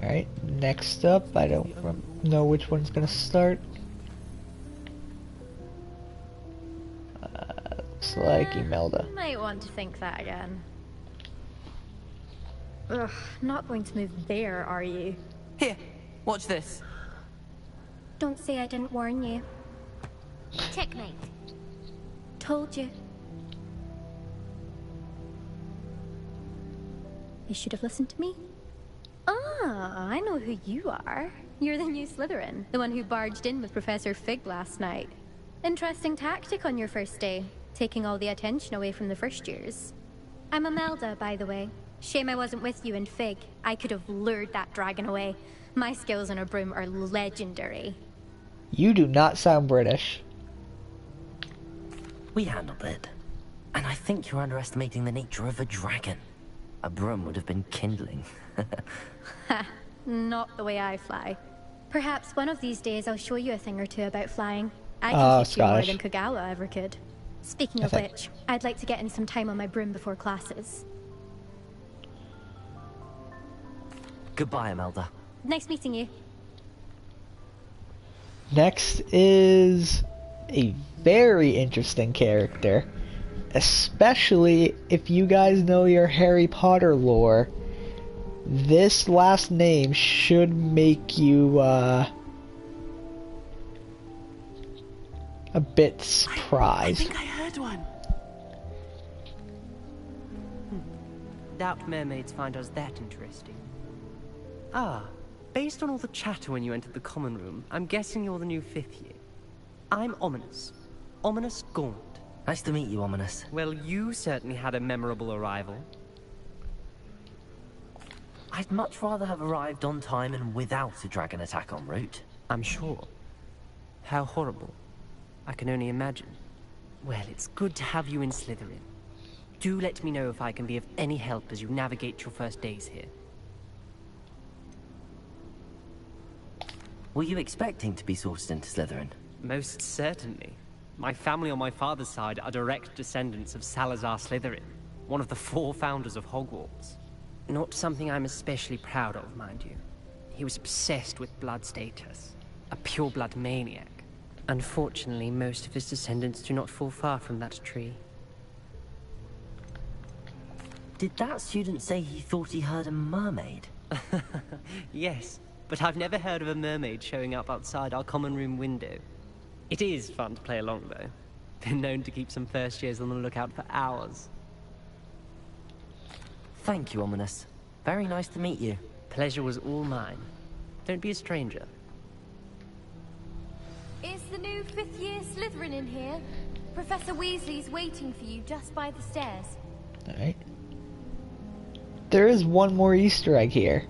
Alright, next up, I don't know which one's gonna start. Looks like Imelda. Might want to think that again. Ugh, not going to move there, are you? Here, watch this. Don't say I didn't warn you. Checkmate. Told you. You should have listened to me. Ah, I know who you are. You're the new Slytherin, the one who barged in with Professor Fig last night. Interesting tactic on your first day, taking all the attention away from the first years. I'm Imelda, by the way. Shame I wasn't with you in Fig. I could have lured that dragon away. My skills on a broom are legendary. You do not sound British. We handled it. And I think you're underestimating the nature of a dragon. A broom would have been kindling. Ha, not the way I fly. Perhaps one of these days I'll show you a thing or two about flying. I can teach you more than Kagawa ever could. Speaking of which, I'd like to get in some time on my broom before classes. Goodbye, Imelda. Nice meeting you. Next is a very interesting character, especially if you guys know your Harry Potter lore. This last name should make you a bit surprised. I think I heard one. Doubt mermaids find us that interesting. Ah, based on all the chatter when you entered the common room, I'm guessing you're the new 5th year. I'm Ominous. Ominous Gaunt. Nice to meet you, Ominous. Well, you certainly had a memorable arrival. I'd much rather have arrived on time and without a dragon attack en route. I'm sure. How horrible. I can only imagine. Well, it's good to have you in Slytherin. Do let me know if I can be of any help as you navigate your first days here. Were you expecting to be sourced into Slytherin? Most certainly. My family on my father's side are direct descendants of Salazar Slytherin, one of the 4 founders of Hogwarts. Not something I'm especially proud of, mind you. He was obsessed with blood status, a pure-blood maniac. Unfortunately, most of his descendants do not fall far from that tree. Did that student say he thought he heard a mermaid? Yes, but I've never heard of a mermaid showing up outside our common room window. It is fun to play along, though. Been known to keep some first years on the lookout for hours. Thank you, Ominous. Very nice to meet you. Pleasure was all mine. Don't be a stranger. Is the new 5th year Slytherin in here? Professor Weasley's waiting for you just by the stairs. Alright. There is one more Easter egg here.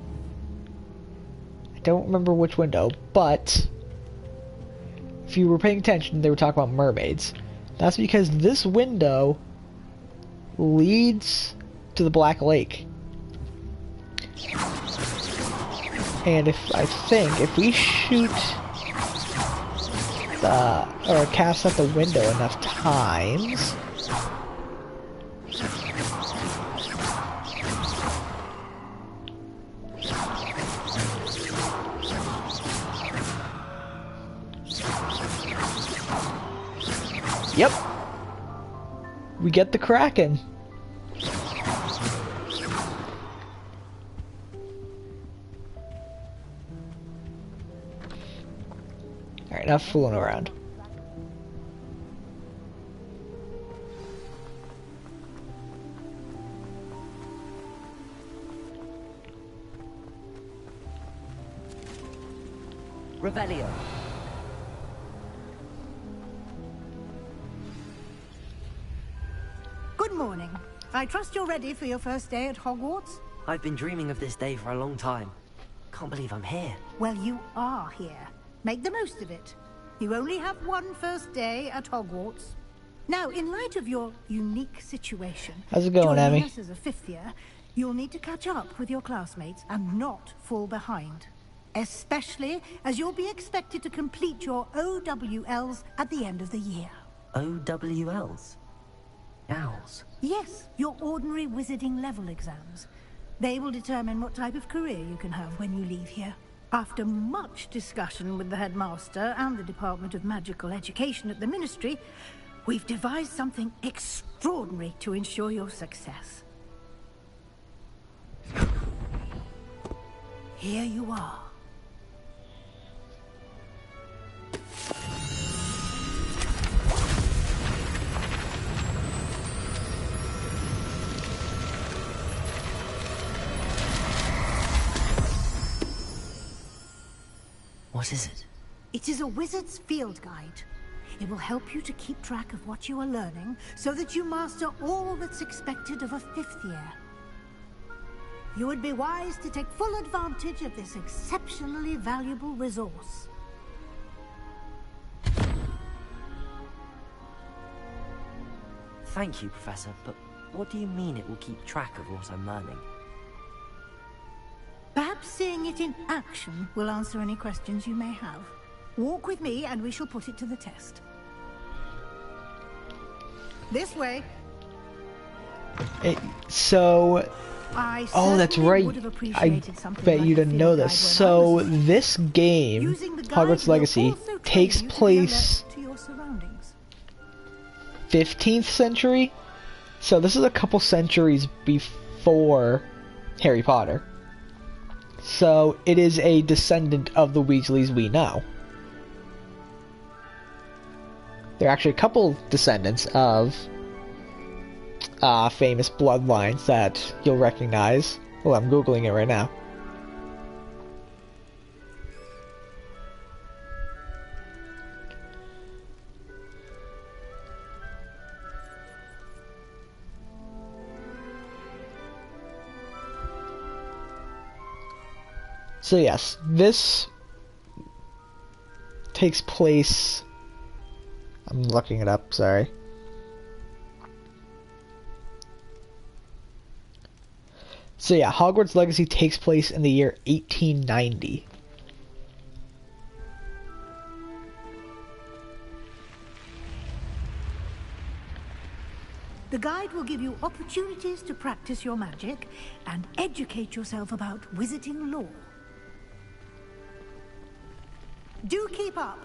I don't remember which window, but if you were paying attention, they were talking about mermaids. That's because this window leads to the Black Lake. And I think if we shoot or cast out the window enough times, yep, we get the Kraken. Alright, enough fooling around. Revelio. Good morning. I trust you're ready for your first day at Hogwarts? I've been dreaming of this day for a long time. Can't believe I'm here. Well, you are here. Make the most of it. You only have one first day at Hogwarts. Now, in light of your unique situation, how's it going, joining Abby? us as a 5th year, you'll need to catch up with your classmates and not fall behind. especially as you'll be expected to complete your OWLs at the end of the year. OWLs? Owls? Yes, your ordinary wizarding level exams. They will determine what type of career you can have when you leave here. After much discussion with the headmaster and the Department of Magical Education at the Ministry, we've devised something extraordinary to ensure your success. Here you are. What is it? It is a wizard's field guide. It will help you to keep track of what you are learning so that you master all that's expected of a 5th year. You would be wise to take full advantage of this exceptionally valuable resource. Thank you, Professor, but what do you mean it will keep track of what I'm learning? Perhaps seeing it in action will answer any questions you may have. Walk with me and we shall put it to the test. This way. Oh, that's right. I bet you didn't know this. So this game, Hogwarts Legacy, takes place 15th century. So this is a couple centuries before Harry Potter. So it is a descendant of the Weasleys we know. There are actually a couple descendants of famous bloodlines that you'll recognize. Well, I'm Googling it right now. So yes, this takes place... I'm looking it up, sorry. So yeah, Hogwarts Legacy takes place in the year 1890. The guide will give you opportunities to practice your magic and educate yourself about wizarding lore. Do keep up.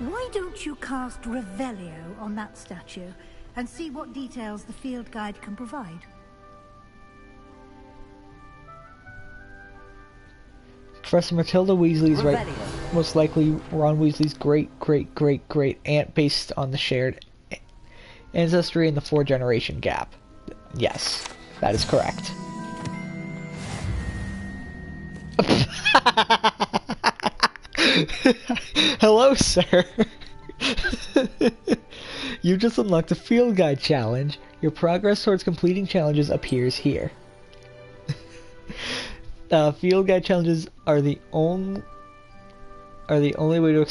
Why don't you cast Revelio on that statue and see what details the field guide can provide? Professor Matilda Weasley's right, most likely Ron Weasley's great aunt based on the shared ancestry and the 4-generation gap. Yes, that is correct. Hello, sir. You just unlocked the Field Guide Challenge. Your progress towards completing challenges appears here. Field Guide challenges are the only way to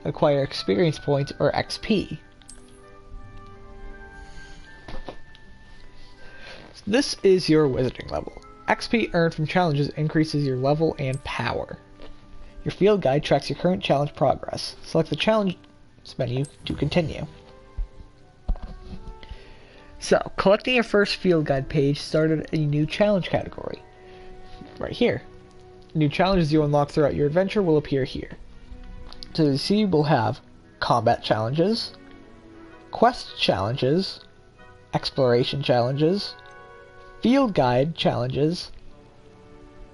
acquire experience points or XP. This is your wizarding level. XP earned from challenges increases your level and power. Your field guide tracks your current challenge progress. Select the challenge menu to continue. So, collecting your first field guide page started a new challenge category. Right here. New challenges you unlock throughout your adventure will appear here. To see, we'll have combat challenges, quest challenges, exploration challenges, field guide challenges,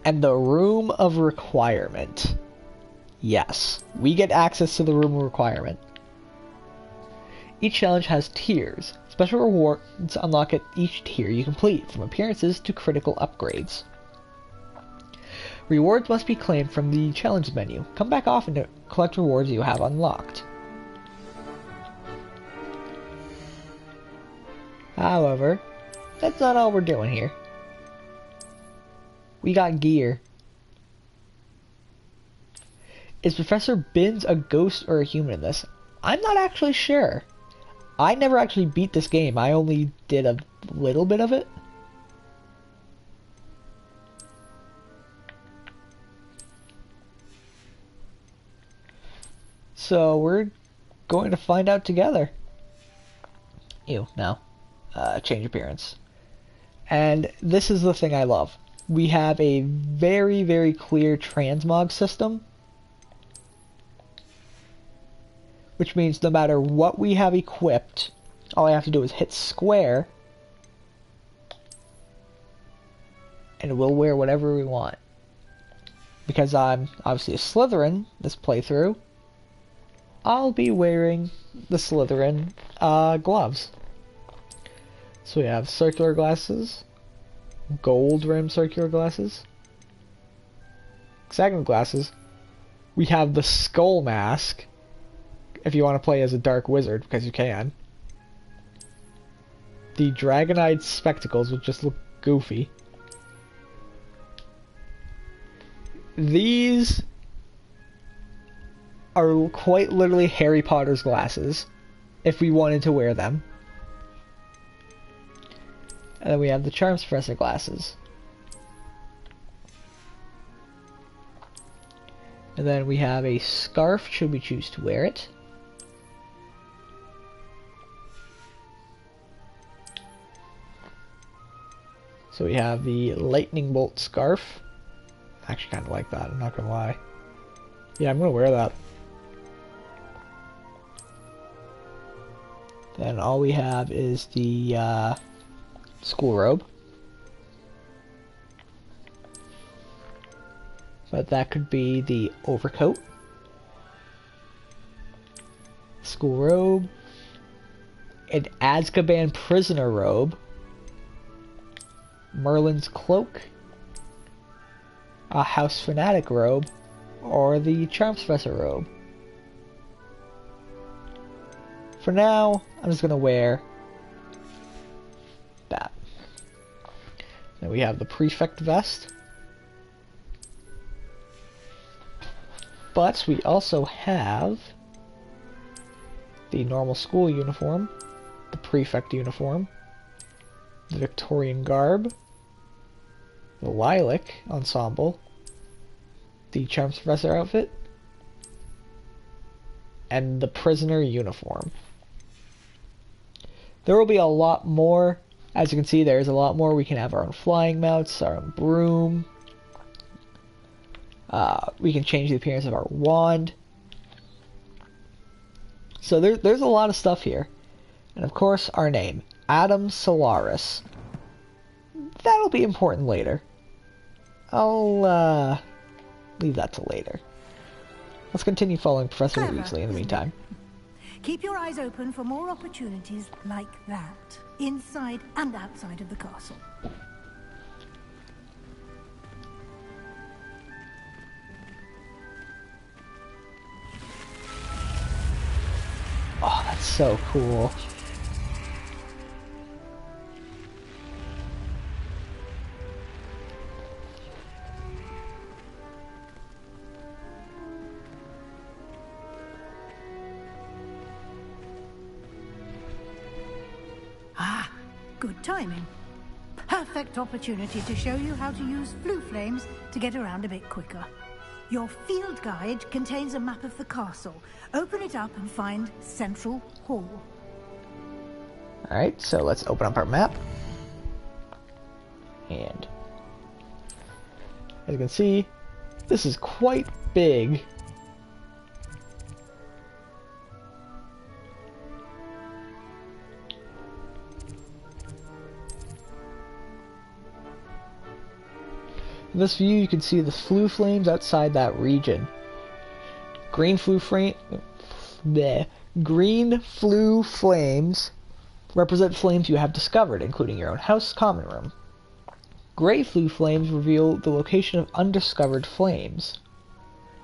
and the Room of Requirement. Yes, we get access to the Room of Requirement. Each challenge has tiers. Special rewards unlock at each tier you complete, from appearances to critical upgrades. Rewards must be claimed from the challenge menu. Come back often to collect rewards you have unlocked. However, that's not all we're doing here. We got gear. Is Professor Binns a ghost or a human in this? I'm not actually sure. I never actually beat this game. I only did a little bit of it. So we're going to find out together. Ew, no. Change appearance. And this is the thing I love. We have a very, very clear transmog system. Which means no matter what we have equipped, all I have to do is hit square. And we'll wear whatever we want. Because I'm obviously a Slytherin this playthrough, I'll be wearing the Slytherin gloves. So we have circular glasses, gold rimmed circular glasses, hexagonal glasses. We have the skull mask, if you want to play as a dark wizard, because you can. The dragon-eyed spectacles, which just look goofy. These are quite literally Harry Potter's glasses, if we wanted to wear them. And then we have the Charm Suppressor glasses. And then we have a scarf, should we choose to wear it. So we have the Lightning Bolt scarf. I actually kind of like that, I'm not gonna lie. Yeah, I'm gonna wear that. Then all we have is the school robe. But that could be the overcoat. School robe. An Azkaban prisoner robe. Merlin's cloak. A House Fanatic robe. Or the Charm Suppressor robe. For now, I'm just gonna wear that. Then we have the Prefect vest. But we also have the normal school uniform, the Prefect uniform, the Victorian garb, the Lilac ensemble, the Charm Suppressor outfit, and the prisoner uniform. There will be a lot more. As you can see, there's a lot more. We can have our own flying mounts, our own broom. We can change the appearance of our wand. So there's a lot of stuff here. And of course, our name, Adam Solaris. That'll be important later. I'll leave that till later. Let's continue following Professor Weasley in the meantime. Keep your eyes open for more opportunities like that, inside and outside of the castle. Oh, that's so cool. Ah, good timing. Perfect opportunity to show you how to use flue flames to get around a bit quicker. Your field guide contains a map of the castle. Open it up and find Central Hall. Alright, so let's open up our map. And as you can see, this is quite big. In this view, you can see the flue flames outside that region. Green flue flames represent flames you have discovered, including your own house common room. Gray flue flames reveal the location of undiscovered flames.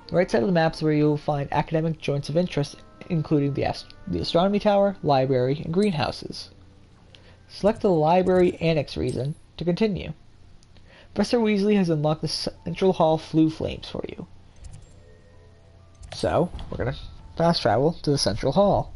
The right side of the map is where you'll find academic joints of interest, including the astronomy tower, library, and greenhouses. Select the library annex reason to continue. Professor Weasley has unlocked the Central Hall flue flames for you. So, we're gonna fast travel to the Central Hall.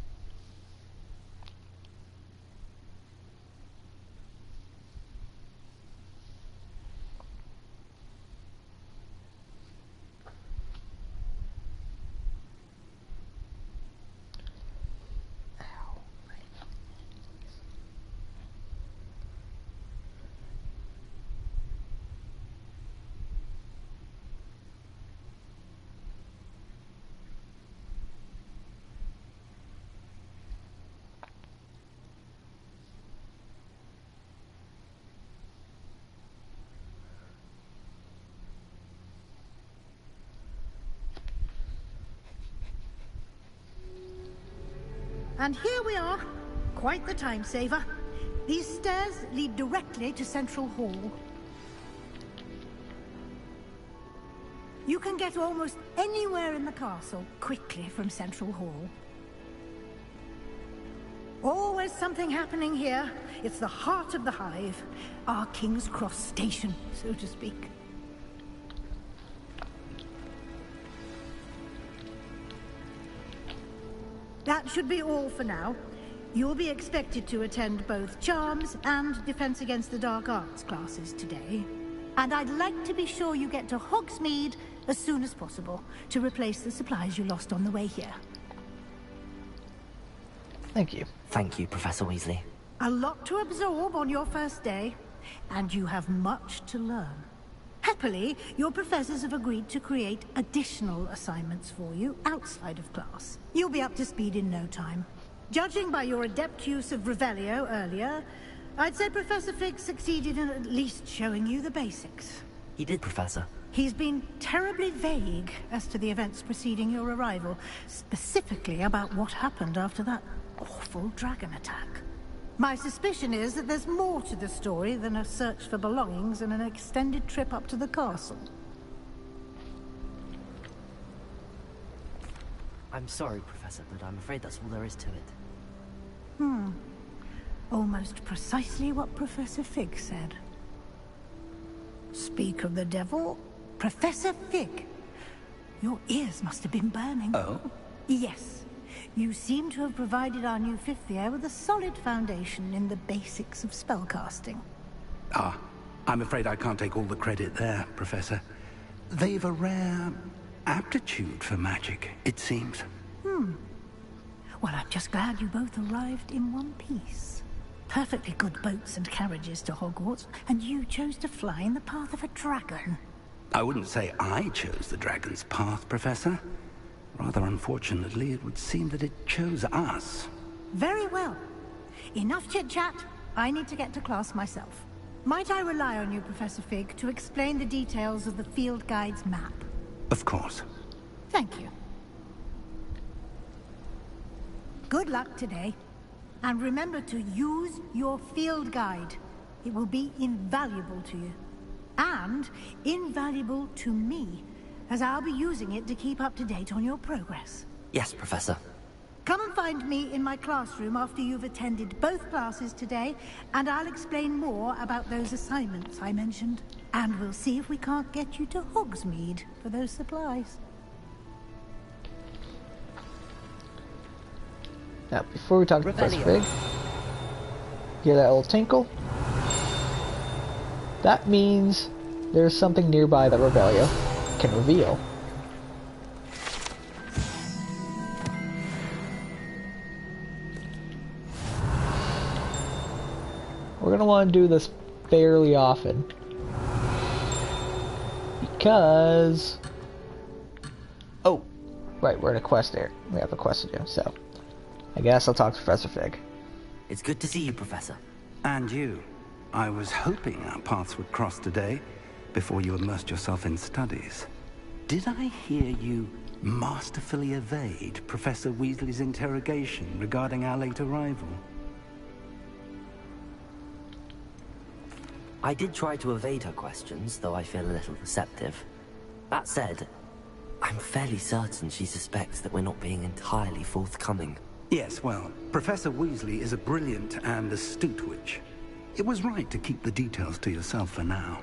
And here we are. Quite the time saver. These stairs lead directly to Central Hall. You can get almost anywhere in the castle quickly from Central Hall. Always something happening here. It's the heart of the hive. Our King's Cross station, so to speak. That should be all for now. You'll be expected to attend both Charms and Defense Against the Dark Arts classes today. And I'd like to be sure you get to Hogsmeade as soon as possible to replace the supplies you lost on the way here. Thank you. Thank you, Professor Weasley. A lot to absorb on your first day, and you have much to learn. Happily, your professors have agreed to create additional assignments for you outside of class. You'll be up to speed in no time. Judging by your adept use of Revelio earlier, I'd say Professor Fig succeeded in at least showing you the basics. He did, Professor. He's been terribly vague as to the events preceding your arrival, specifically about what happened after that awful dragon attack. My suspicion is that there's more to the story than a search for belongings and an extended trip up to the castle. I'm sorry, Professor, but I'm afraid that's all there is to it. Almost precisely what Professor Fig said. Speak of the devil, Professor Fig. Your ears must have been burning. Oh? Yes. You seem to have provided our new fifth year with a solid foundation in the basics of spellcasting. Ah, I'm afraid I can't take all the credit there, Professor. They've a rare aptitude for magic, it seems. Well, I'm just glad you both arrived in one piece. Perfectly good boats and carriages to Hogwarts, and you chose to fly in the path of a dragon. I wouldn't say I chose the dragon's path, Professor. Rather unfortunately, it would seem that it chose us. Very well. Enough chit-chat. I need to get to class myself. Might I rely on you, Professor Fig, to explain the details of the field guide's map? Of course. Thank you. Good luck today. And remember to use your field guide. It will be invaluable to you. And invaluable to me, as I'll be using it to keep up to date on your progress. Yes, Professor. Come and find me in my classroom after you've attended both classes today, and I'll explain more about those assignments I mentioned. And we'll see if we can't get you to Hogsmeade for those supplies. Now, before we talk to Professor Fig, hear that little tinkle? That means there's something nearby that Revelio can reveal. We're gonna want to do this fairly often because right, we're in a quest there. We have a quest to do, so I guess I'll talk to Professor Fig. It's good to see you, Professor. And you. I was hoping our paths would cross today, before you immersed yourself in studies. Did I hear you masterfully evade Professor Weasley's interrogation regarding our late arrival? I did try to evade her questions, though I feel a little receptive. That said, I'm fairly certain she suspects that we're not being entirely forthcoming. Yes, well, Professor Weasley is a brilliant and astute witch. It was right to keep the details to yourself for now.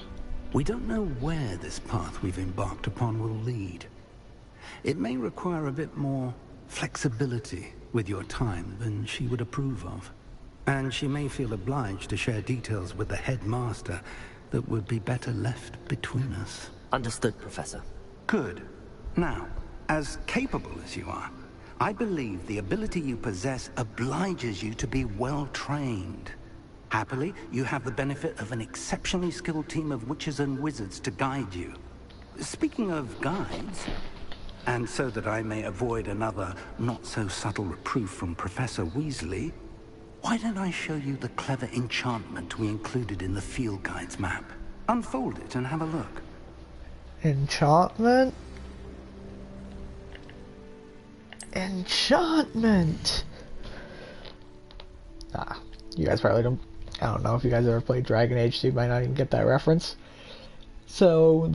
We don't know where this path we've embarked upon will lead. It may require a bit more flexibility with your time than she would approve of. And she may feel obliged to share details with the headmaster that would be better left between us. Understood, Professor. Good. Now, as capable as you are, I believe the ability you possess obliges you to be well trained. Happily, you have the benefit of an exceptionally skilled team of witches and wizards to guide you. Speaking of guides, and so that I may avoid another not-so-subtle reproof from Professor Weasley, why don't I show you the clever enchantment we included in the field guide's map? Unfold it and have a look. Enchantment? Enchantment! You guys probably don't. I don't know if you guys ever played Dragon Age, so you might not even get that reference. So,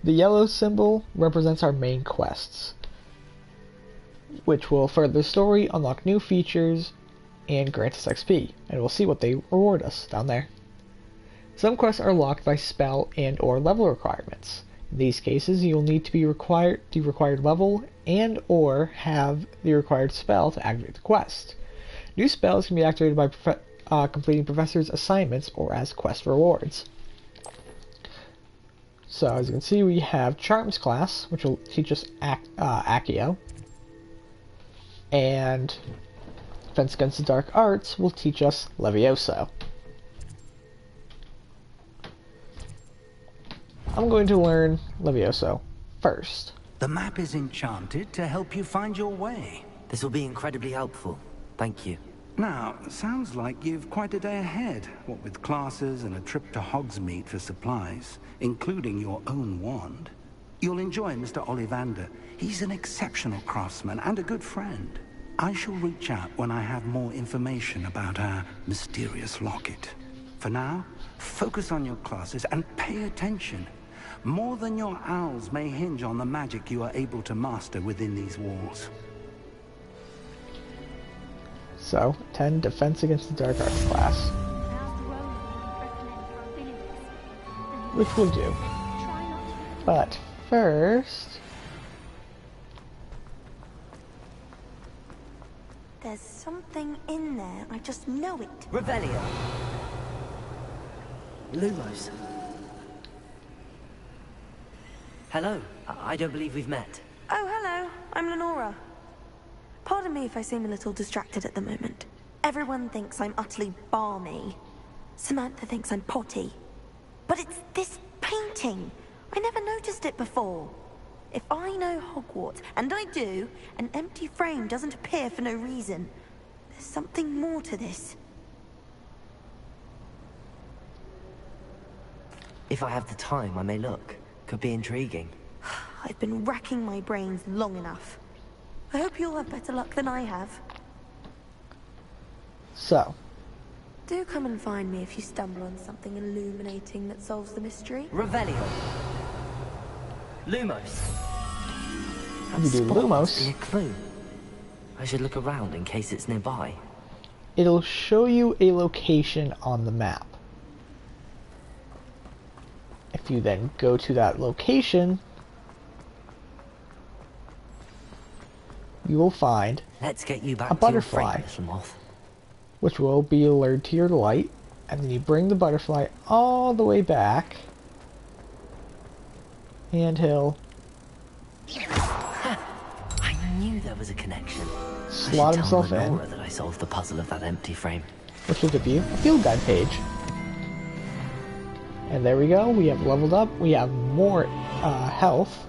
the yellow symbol represents our main quests, which will further the story, unlock new features, and grant us XP. And we'll see what they reward us down there. Some quests are locked by spell and or level requirements. In these cases, you'll need to be the required level and or have the required spell to activate the quest. New spells can be activated by completing professors' assignments or as quest rewards. So as you can see, we have Charms class, which will teach us Accio, and Defense Against the Dark Arts will teach us Levioso. I'm going to learn Levioso first. The map is enchanted to help you find your way. This will be incredibly helpful. Thank you. Now, sounds like you've quite a day ahead, what with classes and a trip to Hogsmeade for supplies, including your own wand. You'll enjoy Mr. Ollivander. He's an exceptional craftsman and a good friend. I shall reach out when I have more information about our mysterious locket. For now, focus on your classes and pay attention. More than your owls may hinge on the magic you are able to master within these walls. So, 10 Defense Against the Dark Arts class. Which we'll do. But first... There's something in there, I just know it. Revelio. Lumos. Hello. I don't believe we've met. Oh, hello. I'm Lenora. Pardon me if I seem a little distracted at the moment. Everyone thinks I'm utterly balmy. Samantha thinks I'm potty. But it's this painting. I never noticed it before. If I know Hogwarts, and I do, an empty frame doesn't appear for no reason. There's something more to this. If I have the time, I may look. Could be intriguing. I've been racking my brains long enough. I hope you'll have better luck than I have. So. Do come and find me if you stumble on something illuminating that solves the mystery. Revelio. Lumos. You do Lumos. Be a clue. I should look around in case it's nearby. It'll show you a location on the map. If you then go to that location, you will find Let's get you back a butterfly, to your moth. which will be lured to your light, and then you bring the butterfly all the way back, and he'll I knew there was a connection. slot himself in, that I solved the puzzle of that empty frame. which will give you a field guide page. And there we go, we have leveled up, we have more health.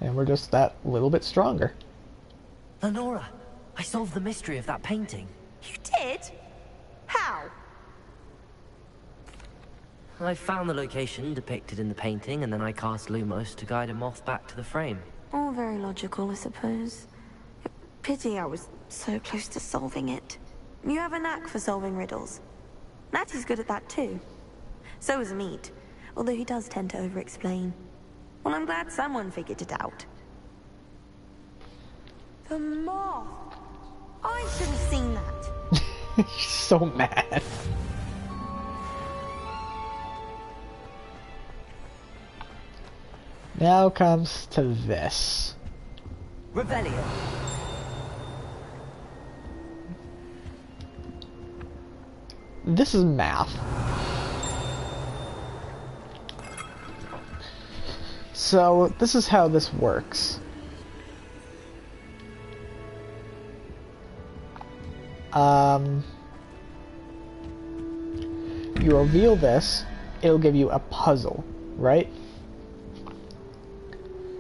And we're just that little bit stronger. Lenora, I solved the mystery of that painting. You did? How? I found the location depicted in the painting, and then I cast Lumos to guide a moth back to the frame. All very logical, I suppose. Pity I was so close to solving it. You have a knack for solving riddles. Natty's good at that too. So is Meat, although he does tend to over-explain. Well, I'm glad someone figured it out. The moth! I should have seen that. She's so mad. Now comes to this. Revelio. This is math. So this is how this works. You reveal this, it'll give you a puzzle, right?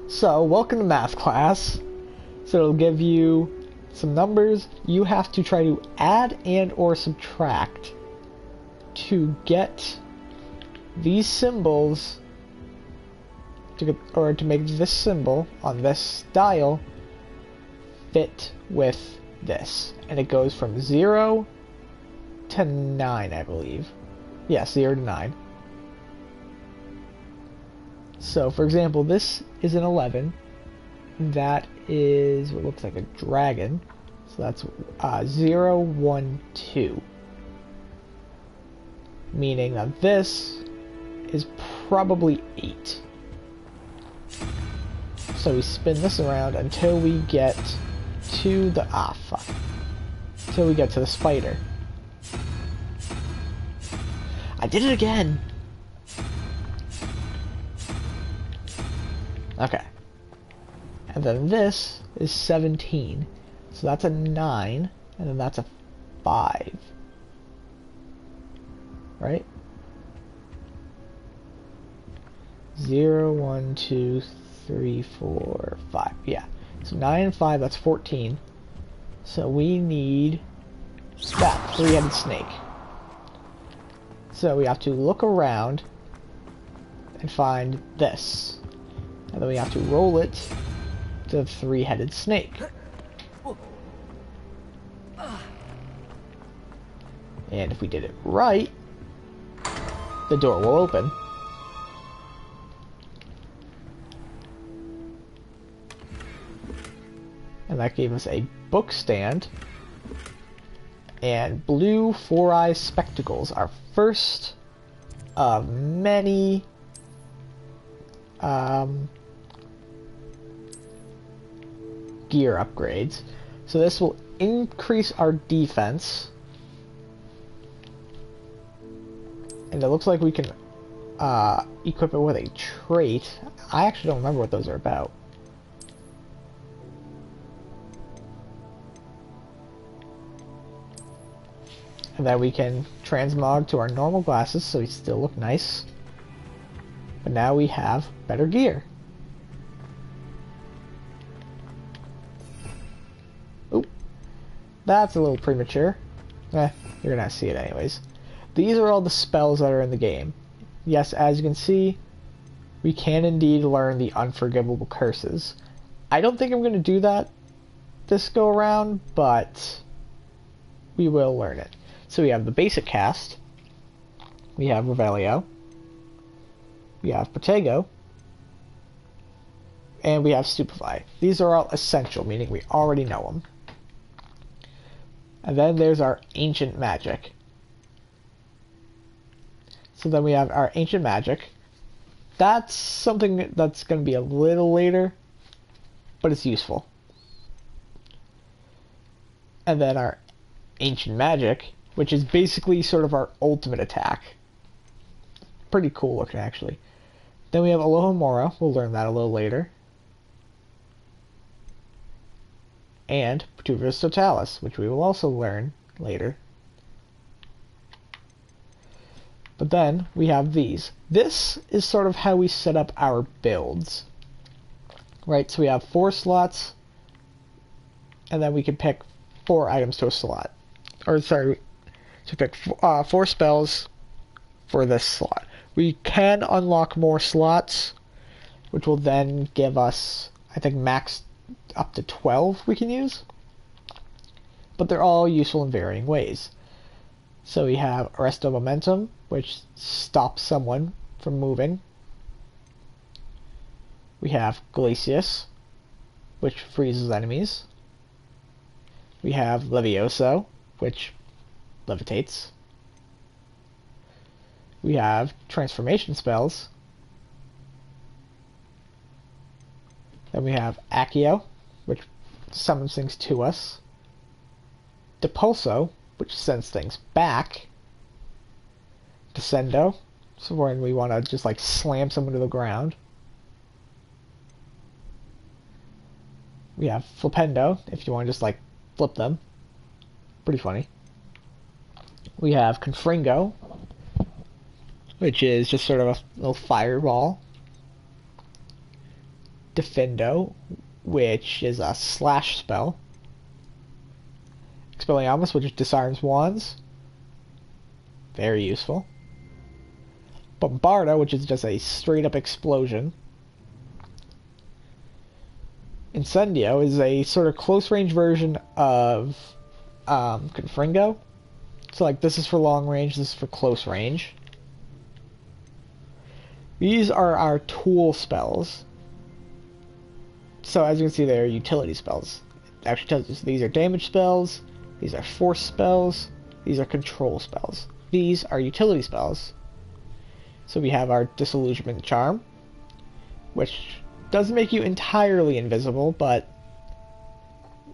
So, welcome to math class. So it'll give you some numbers. You have to try to add and or subtract to get these symbols to make this symbol on this dial fit with this, and it goes from 0 to 9, I believe. Yes, 0 to 9. So, for example, this is an 11. That is what looks like a dragon. So that's 0, 1, 2. Meaning that this is probably 8. So we spin this around until we get to the... ah, fuck. Until we get to the spider. I did it again! Okay. And then this is 17. So that's a 9, and then that's a 5. Right? 0, 1, 2, 3, 4, 5. Yeah. So 9 and 5, that's 14. So we need that three-headed snake. So we have to look around and find this. And then we have to roll it to the three-headed snake. And if we did it right, the door will open. And that gave us a book stand and blue four-eye spectacles, our first of many gear upgrades. So this will increase our defense, and it looks like we can equip it with a trait. I actually don't remember what those are about. And then we can transmog to our normal glasses so we still look nice. But now we have better gear. Oop. That's a little premature. You're gonna see it anyways. These are all the spells that are in the game. Yes, as you can see, we can indeed learn the unforgivable curses. I don't think I'm gonna do that this go around, but we will learn it. So we have the basic cast, we have Revelio, we have Protego, and we have Stupefy. These are all essential, meaning we already know them. And then there's our Ancient Magic. So then we have our Ancient Magic. That's something that's going to be a little later, but it's useful. And then our Ancient Magic, which is basically sort of our ultimate attack. Pretty cool looking, actually. Then we have Alohomora. We'll learn that a little later. And Perturbis Totalis, which we will also learn later. But then we have these. This is sort of how we set up our builds. Right, so we have 4 slots, and then we can pick 4 items to a slot. Or, sorry, to pick 4 spells for this slot. We can unlock more slots, which will then give us, I think, max up to 12 we can use. But they're all useful in varying ways. So we have Arresto Momentum, which stops someone from moving. We have Glacius, which freezes enemies. We have Levioso, which levitates. We have transformation spells. Then we have Accio, which summons things to us. Depulso, which sends things back. Descendo, so when we want to just like slam someone to the ground. We have Flipendo, if you want to just like flip them. Pretty funny. We have Confringo, which is just sort of a little fireball. Defendo, which is a slash spell. Expelliarmus, which disarms wands. Very useful. Bombarda, which is just a straight up explosion. Incendio is a sort of close-range version of Confringo. So, like, this is for long range, this is for close range. These are our tool spells. So, as you can see, they are utility spells. It actually tells you, so these are damage spells, these are force spells, these are control spells. These are utility spells. So we have our Disillusionment Charm, which doesn't make you entirely invisible, but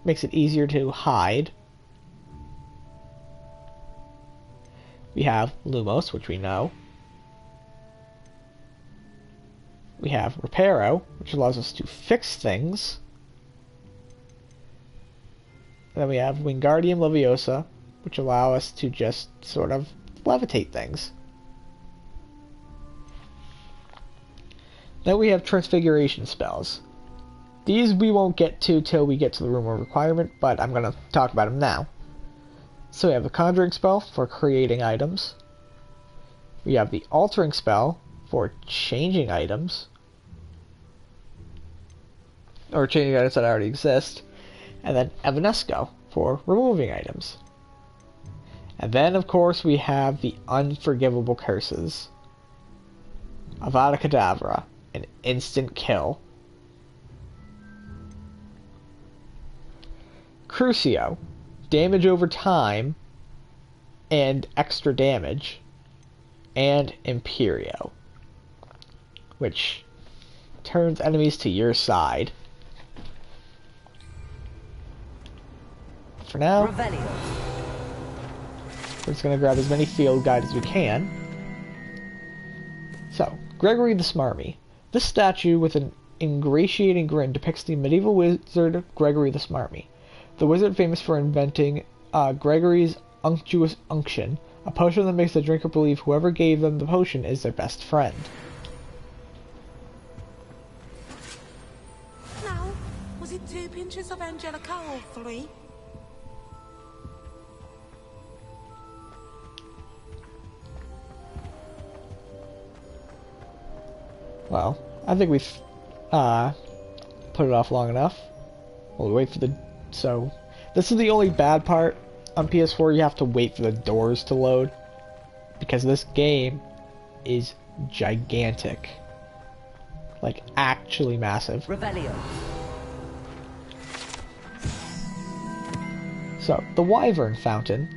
makes it easier to hide. We have Lumos, which we know. We have Reparo, which allows us to fix things. And then we have Wingardium Leviosa, which allow us to just sort of levitate things. Then we have Transfiguration spells. These we won't get to till we get to the Room of Requirement, but I'm going to talk about them now. So we have the Conjuring spell for creating items. We have the Altering spell for changing items. Or changing items that already exist. And then Evanesco for removing items. And then, of course, we have the Unforgivable Curses. Avada Kedavra, an instant kill. Crucio, damage over time and extra damage. And Imperio, which turns enemies to your side. For now, we're just going to grab as many field guides as we can. So, Gregory the Smarmy. This statue with an ingratiating grin depicts the medieval wizard Gregory the Smarmy, the wizard famous for inventing Gregory's Unctuous Unction, a potion that makes the drinker believe whoever gave them the potion is their best friend. Now, was it 2 pinches of Angelica or 3? Well, I think we've put it off long enough. We'll wait for the... So, this is the only bad part. On PS4, you have to wait for the doors to load. Because this game is gigantic. Like, actually massive. Revelio. So, the Wyvern Fountain.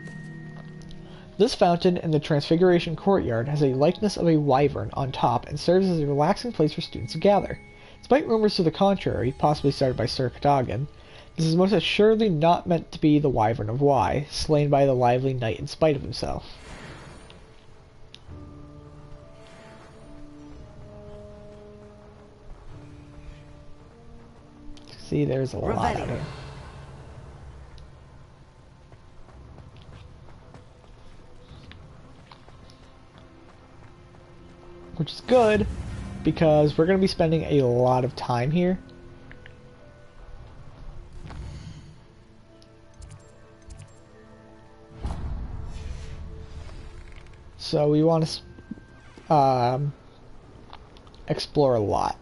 This fountain in the Transfiguration Courtyard has a likeness of a wyvern on top and serves as a relaxing place for students to gather. Despite rumors to the contrary, possibly started by Sir Cadogan, this is most assuredly not meant to be the Wyvern of Y, slain by the lively knight in spite of himself. See, there's a lot out here. Which is good, because we're going to be spending a lot of time here. So we want to explore a lot.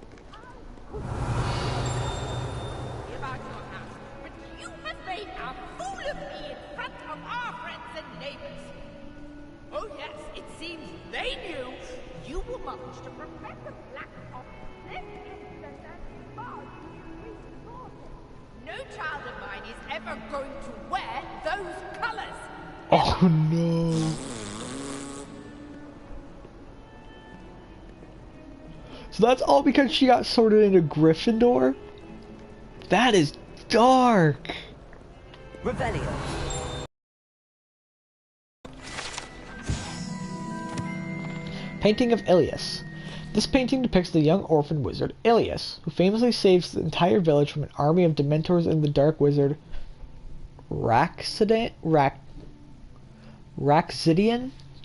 Oh no! So that's all because she got sorted into Gryffindor? That is dark! Revelio. Painting of Ilias. This painting depicts the young orphan wizard Ilias, who famously saves the entire village from an army of Dementors and the dark wizard Raxidian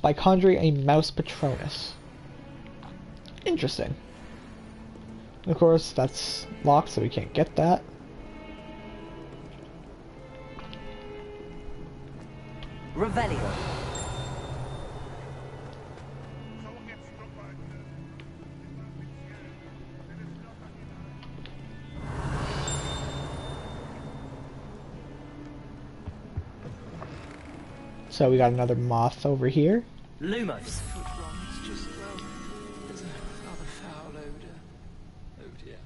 by conjuring a mouse Patronus. Interesting. And of course, that's locked, so we can't get that. Revelio. So we got another moth over here. Lumos. Just there's a rather foul odor. Oh dear.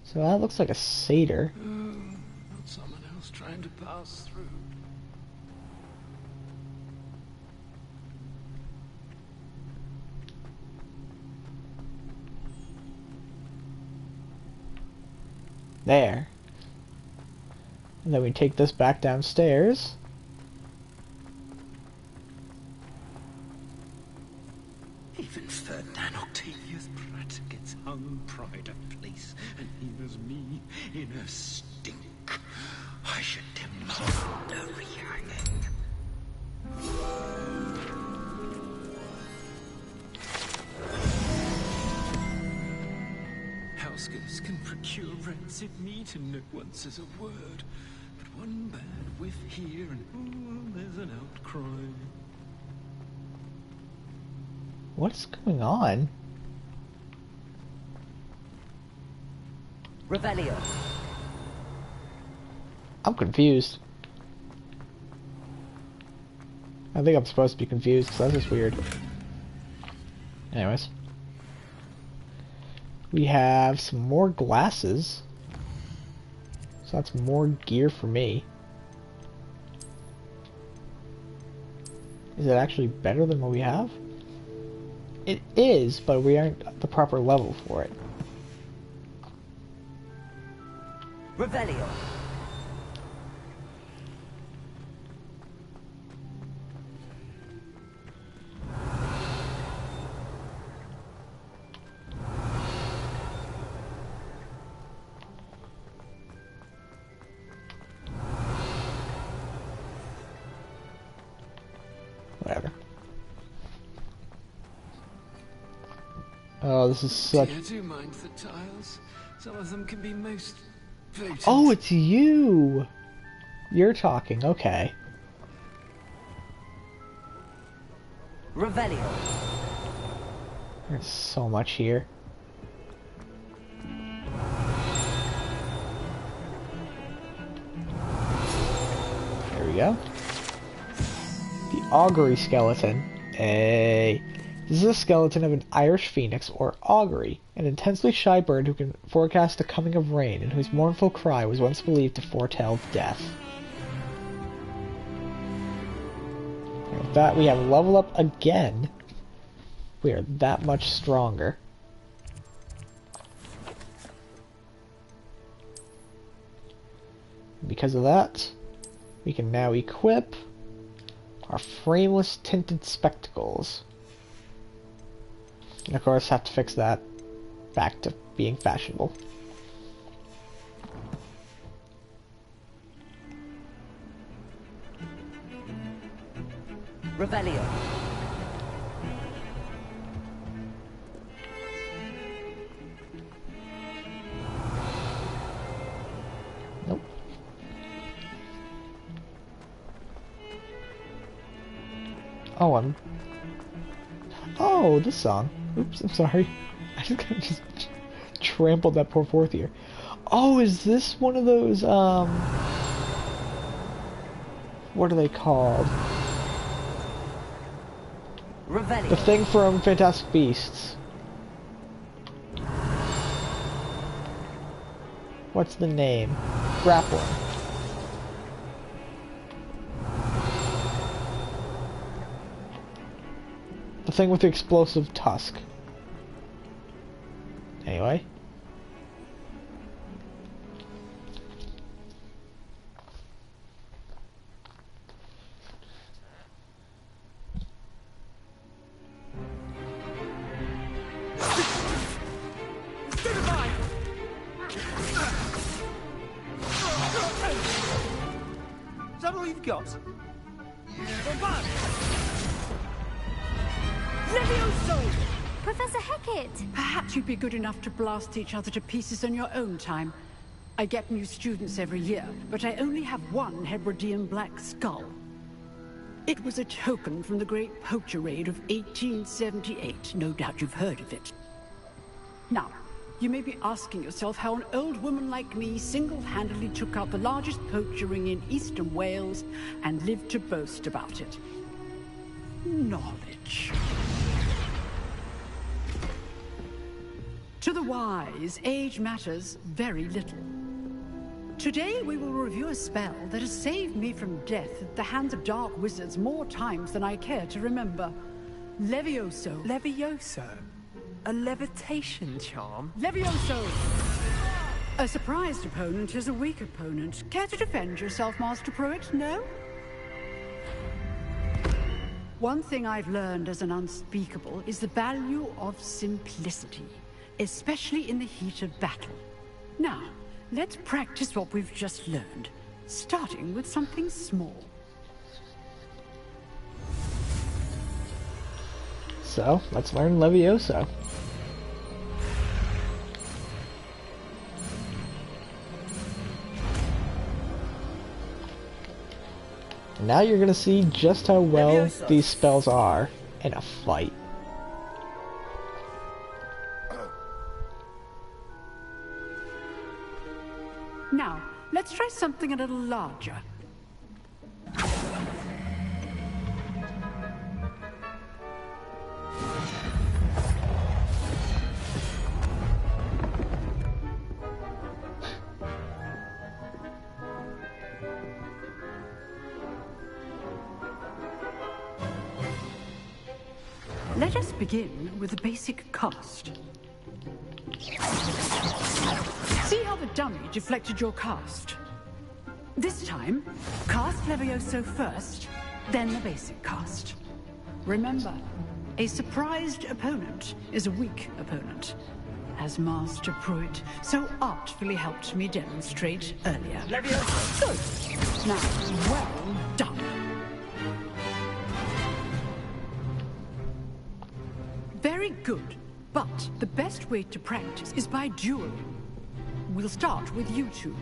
So that looks like a satyr. Oh, not someone else trying to pass through. There. And then we take this back downstairs. Even Ferdinand Octavius Pratt gets hung pride of place, and here's me in a stink. I should demand a rehanging. Housegoers can procure rancid meat and no one says a word. But one bad whiff here and there's an outcry. What's going on? Revelio. I'm confused. I think I'm supposed to be confused because that's just weird. Anyways. We have some more glasses. So that's more gear for me. Is it actually better than what we have? It is, but we aren't at the proper level for it. Revelio. Whatever. Oh, this is such... I do mind the tiles. Some of them can be most potent. Oh, it's you! You're talking, okay. Revelio. There's so much here. There we go. The augury skeleton. Hey. This is a skeleton of an Irish phoenix, or augury, an intensely shy bird who can forecast the coming of rain, and whose mournful cry was once believed to foretell death. And with that, we have level up again. We are that much stronger. Because of that, we can now equip our frameless tinted spectacles. And of course, have to fix that back to being fashionable. Revelio. Nope. Oh, this song. Oops, I'm sorry. I just kind of just trampled that poor fourth year. Oh, is this one of those, what are they called? Revelio. The thing from Fantastic Beasts. What's the name? Grappling. The thing with the explosive tusk. Anyway. Is that all you've got? Professor Hecat! Perhaps you'd be good enough to blast each other to pieces on your own time. I get new students every year, but I only have one Hebridean black skull. It was a token from the Great Poacher Raid of 1878. No doubt you've heard of it. Now, you may be asking yourself how an old woman like me single-handedly took out the largest poacher ring in eastern Wales and lived to boast about it. Knowledge. To the wise, age matters very little. Today we will review a spell that has saved me from death at the hands of dark wizards more times than I care to remember. Levioso. Levioso? A levitation charm? Levioso! A surprised opponent is a weak opponent. Care to defend yourself, Master Pruitt? No? One thing I've learned as an unspeakable is the value of simplicity, especially in the heat of battle. Now, let's practice what we've just learned, starting with something small. So, let's learn Levioso. Now you're gonna see just how well these spells are in a fight. Now, let's try something a little larger. Let us begin with the basic cast. See how the dummy deflected your cast? This time, cast Levioso first, then the basic cast. Remember, a surprised opponent is a weak opponent, as Master Pruitt so artfully helped me demonstrate earlier. Levioso! Good. Now, well done. Very good, but the best way to practice is by dueling. We'll start with you two.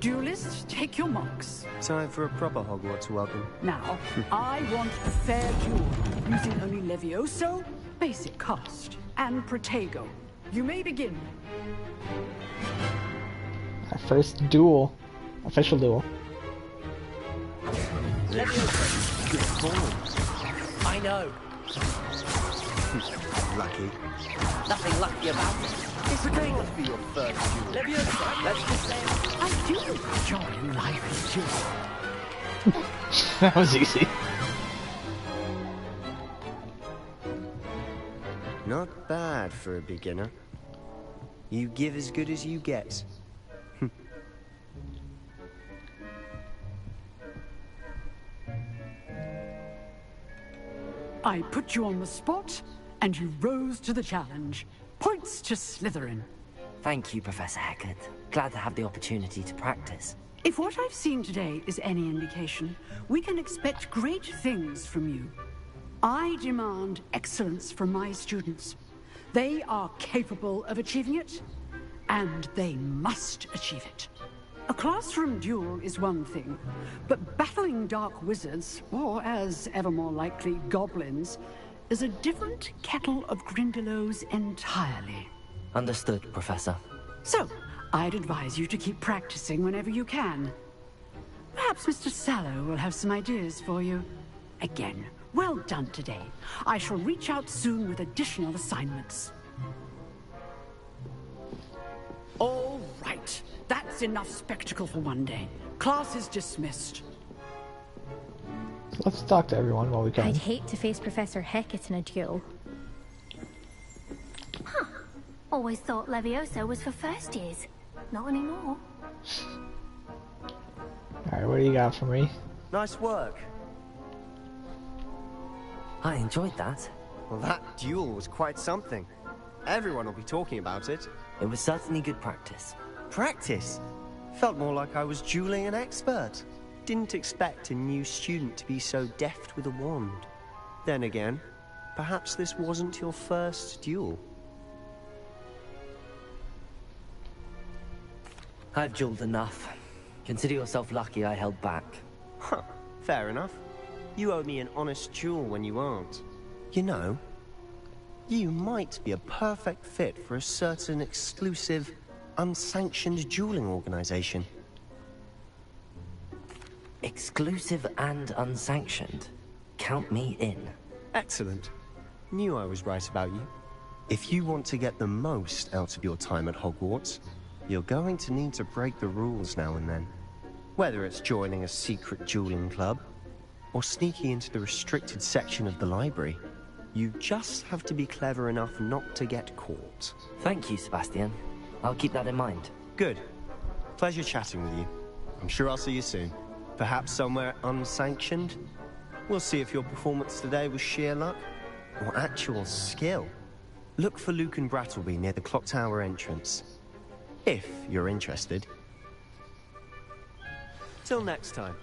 Duelists, take your marks. Time for a proper Hogwarts welcome. Now, I want a fair duel, using only Levioso, basic cast, and Protego. You may begin. Our first duel. Official duel. Levioso. Good ball. I know. Lucky. Nothing lucky about it. It's going to be your first duel. Levioso, let's just say I do enjoy lively duels. That was easy. Not bad for a beginner. You give as good as you get. I put you on the spot, and you rose to the challenge. Points to Slytherin. Thank you, Professor Hecat. Glad to have the opportunity to practice. If what I've seen today is any indication, we can expect great things from you. I demand excellence from my students. They are capable of achieving it, and they must achieve it. A classroom duel is one thing, but battling dark wizards, or as ever more likely, goblins, is a different kettle of Grindylows entirely. Understood, Professor. So, I'd advise you to keep practicing whenever you can. Perhaps Mr. Sallow will have some ideas for you. Again, well done today. I shall reach out soon with additional assignments. All right. That's enough spectacle for one day. Class is dismissed. Let's talk to everyone while we can. I'd hate to face Professor Hecat in a duel. Huh. Always thought Levioso was for first years. Not anymore. Alright, what do you got for me? Nice work. I enjoyed that. Well, that duel was quite something. Everyone will be talking about it. It was certainly good practice. Practice? Felt more like I was dueling an expert. Didn't expect a new student to be so deft with a wand. Then again, perhaps this wasn't your first duel. I've dueled enough. Consider yourself lucky I held back. Huh, fair enough. You owe me an honest duel when you aren't. You know, You might be a perfect fit for a certain exclusive, unsanctioned dueling organization. Exclusive and unsanctioned. Count me in. Excellent. Knew I was right about you. If you want to get the most out of your time at Hogwarts, you're going to need to break the rules now and then. Whether it's joining a secret dueling club, or sneaking into the restricted section of the library, you just have to be clever enough not to get caught. Thank you, Sebastian. I'll keep that in mind. Good. Pleasure chatting with you. I'm sure I'll see you soon. Perhaps somewhere unsanctioned? We'll see if your performance today was sheer luck, or actual skill. Look for Luke and Brattleby near the clock tower entrance. If you're interested. Till next time.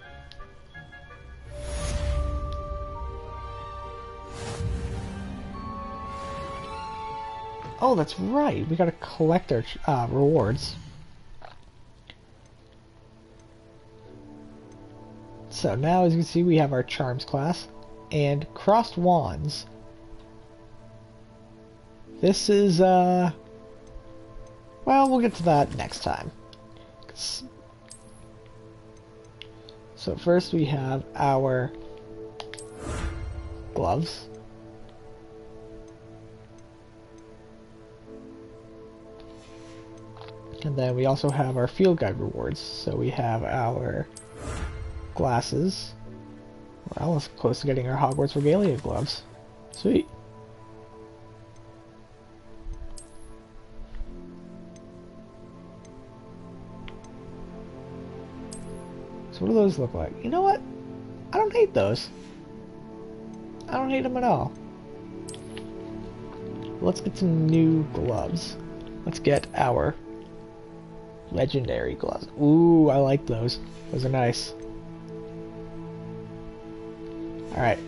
Oh, that's right. We gotta collect our rewards. So now, as you can see, we have our Charms class and Crossed Wands. This is, well, we'll get to that next time. So first we have our gloves. And then we also have our field guide rewards. So we have our glasses. We're almost close to getting our Hogwarts Regalia gloves. Sweet. So what do those look like? You know what? I don't hate those. I don't hate them at all. Let's get some new gloves. Let's get our legendary gloves. Ooh, I like those. Those are nice. Alright.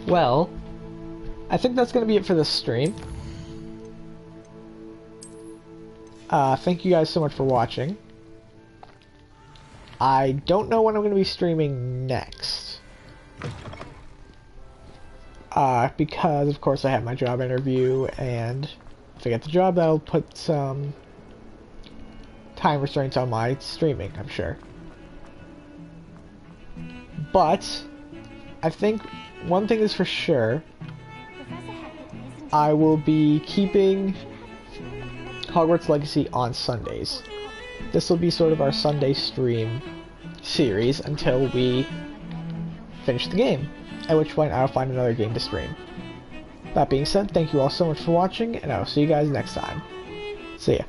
Well, I think that's going to be it for this stream. Thank you guys so much for watching. I don't know when I'm going to be streaming next. Because, of course, I have my job interview, and if I get the job, that'll put some time restraints on my streaming, I'm sure. But I think one thing is for sure, I will be keeping Hogwarts Legacy on Sundays. This will be sort of our Sunday stream series until we finish the game, at which point I'll find another game to stream. That being said, thank you all so much for watching, and I will see you guys next time. See ya.